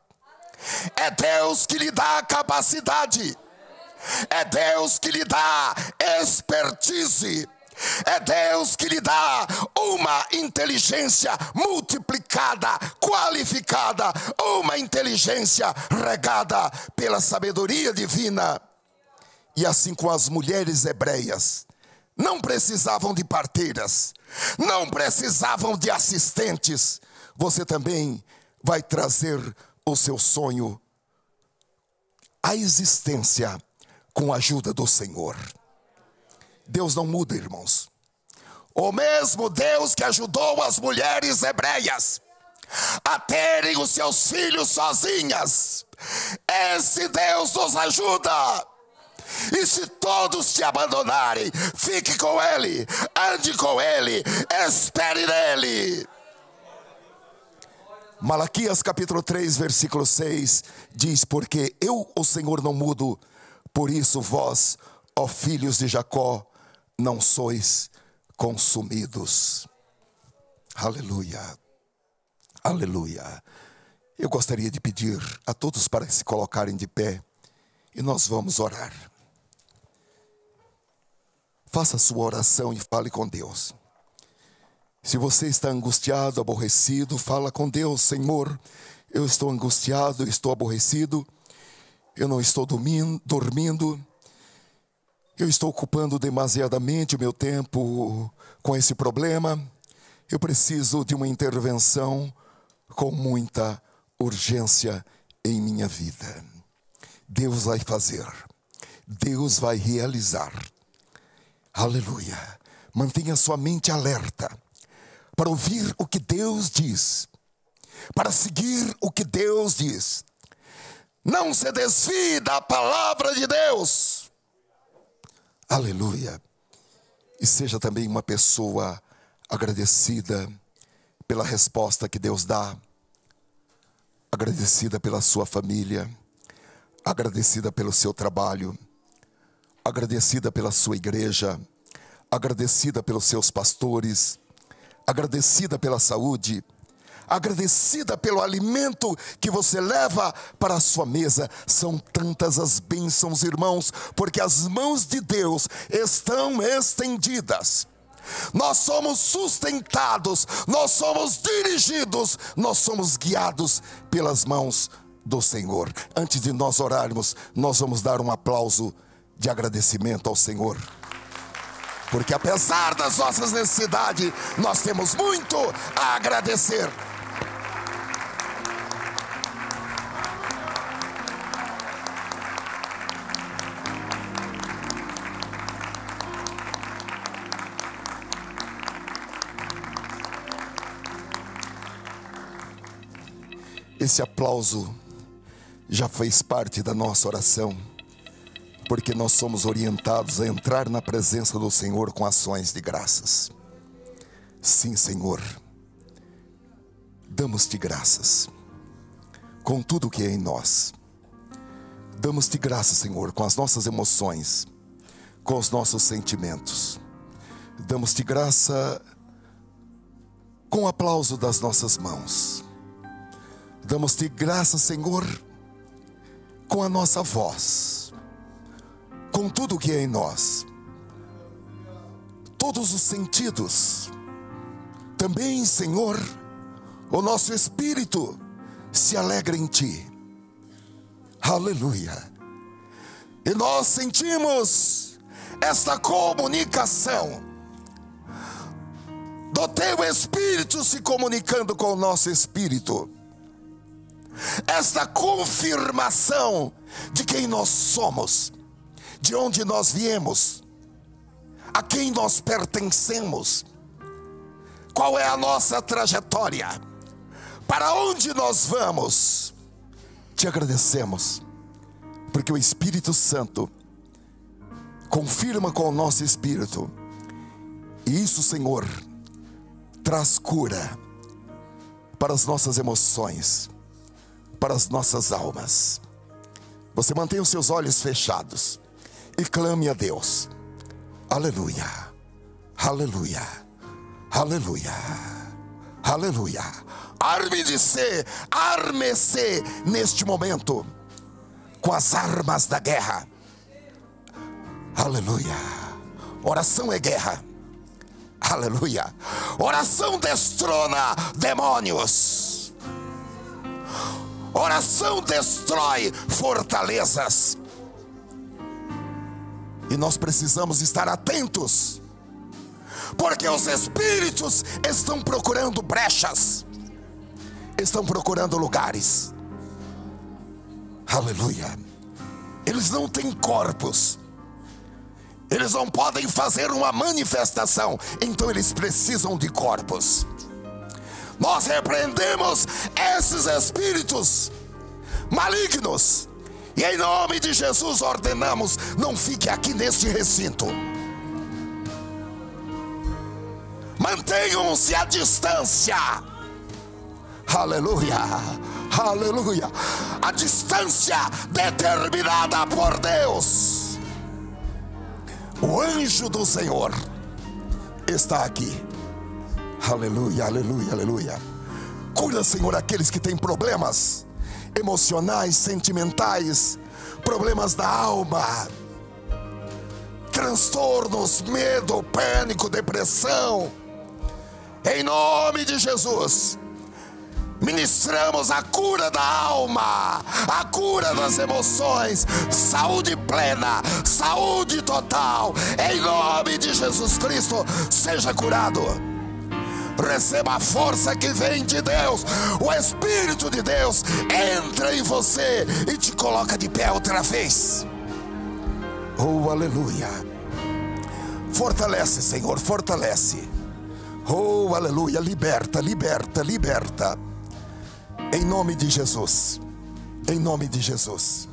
É Deus que lhe dá capacidade. É Deus que lhe dá expertise. É Deus que lhe dá uma inteligência multiplicada, qualificada, uma inteligência regada pela sabedoria divina. E assim com as mulheres hebreias, não precisavam de parteiras, não precisavam de assistentes. Você também vai trazer o seu sonho à existência com a ajuda do Senhor. Deus não muda, irmãos. O mesmo Deus que ajudou as mulheres hebreias a terem os seus filhos sozinhas, esse Deus nos ajuda. E se todos te abandonarem, fique com Ele, ande com Ele, espere nele. Malaquias capítulo 3, versículo 6 diz: porque eu, o Senhor, não mudo, por isso vós, ó filhos de Jacó, não sois consumidos. Aleluia, aleluia. Eu gostaria de pedir a todos para se colocarem de pé e nós vamos orar. Faça a sua oração e fale com Deus. Se você está angustiado, aborrecido, fala com Deus: Senhor, eu estou angustiado, eu estou aborrecido, eu não estou dormindo, eu estou ocupando demasiadamente o meu tempo com esse problema, eu preciso de uma intervenção com muita urgência em minha vida. Deus vai fazer, Deus vai realizar. Aleluia. Mantenha sua mente alerta para ouvir o que Deus diz, para seguir o que Deus diz. Não se desvie da palavra de Deus. Aleluia. E seja também uma pessoa agradecida pela resposta que Deus dá, agradecida pela sua família, agradecida pelo seu trabalho, agradecida pela sua igreja, agradecida pelos seus pastores, agradecida pela saúde, agradecida pelo alimento que você leva para a sua mesa. São tantas as bênçãos, irmãos, porque as mãos de Deus estão estendidas. Nós somos sustentados, nós somos dirigidos, nós somos guiados pelas mãos do Senhor. Antes de nós orarmos, nós vamos dar um aplauso de agradecimento ao Senhor, porque apesar das nossas necessidades, nós temos muito a agradecer. Esse aplauso já fez parte da nossa oração, porque nós somos orientados a entrar na presença do Senhor com ações de graças. Sim, Senhor, damos-te graças com tudo que é em nós. Damos-te graças, Senhor, com as nossas emoções, com os nossos sentimentos. Damos-te graça com o aplauso das nossas mãos. Damos-te graça, Senhor, com a nossa voz, com tudo que é em nós, todos os sentidos. Também, Senhor, o nosso espírito se alegra em Ti. Aleluia. E nós sentimos esta comunicação do Teu Espírito se comunicando com o nosso espírito. Esta confirmação de quem nós somos, de onde nós viemos, a quem nós pertencemos, qual é a nossa trajetória, para onde nós vamos. Te agradecemos, porque o Espírito Santo confirma com o nosso espírito, e isso, Senhor, traz cura para as nossas emoções, para as nossas almas. Você mantém os seus olhos fechados e clame a Deus. Aleluia, aleluia, aleluia, aleluia. Arme-se neste momento com as armas da guerra. Aleluia. Oração é guerra. Aleluia. Oração destrona demônios. Oração destrói fortalezas. E nós precisamos estar atentos, porque os espíritos estão procurando brechas, estão procurando lugares. Aleluia. Eles não têm corpos, eles não podem fazer uma manifestação, então eles precisam de corpos. Nós repreendemos esses espíritos malignos e em nome de Jesus ordenamos: não fique aqui neste recinto. Mantenham-se à distância. Aleluia, aleluia. A distância determinada por Deus. O anjo do Senhor está aqui. Aleluia, aleluia, aleluia. Cura, Senhor, aqueles que têm problemas emocionais, sentimentais, problemas da alma, transtornos, medo, pânico, depressão. Em nome de Jesus, ministramos a cura da alma, a cura das emoções, saúde plena, saúde total. Em nome de Jesus Cristo, seja curado. Receba a força que vem de Deus. O Espírito de Deus entra em você e te coloca de pé outra vez. Oh, aleluia. Fortalece, Senhor, fortalece. Oh, aleluia. Liberta, liberta, liberta. Em nome de Jesus. Em nome de Jesus.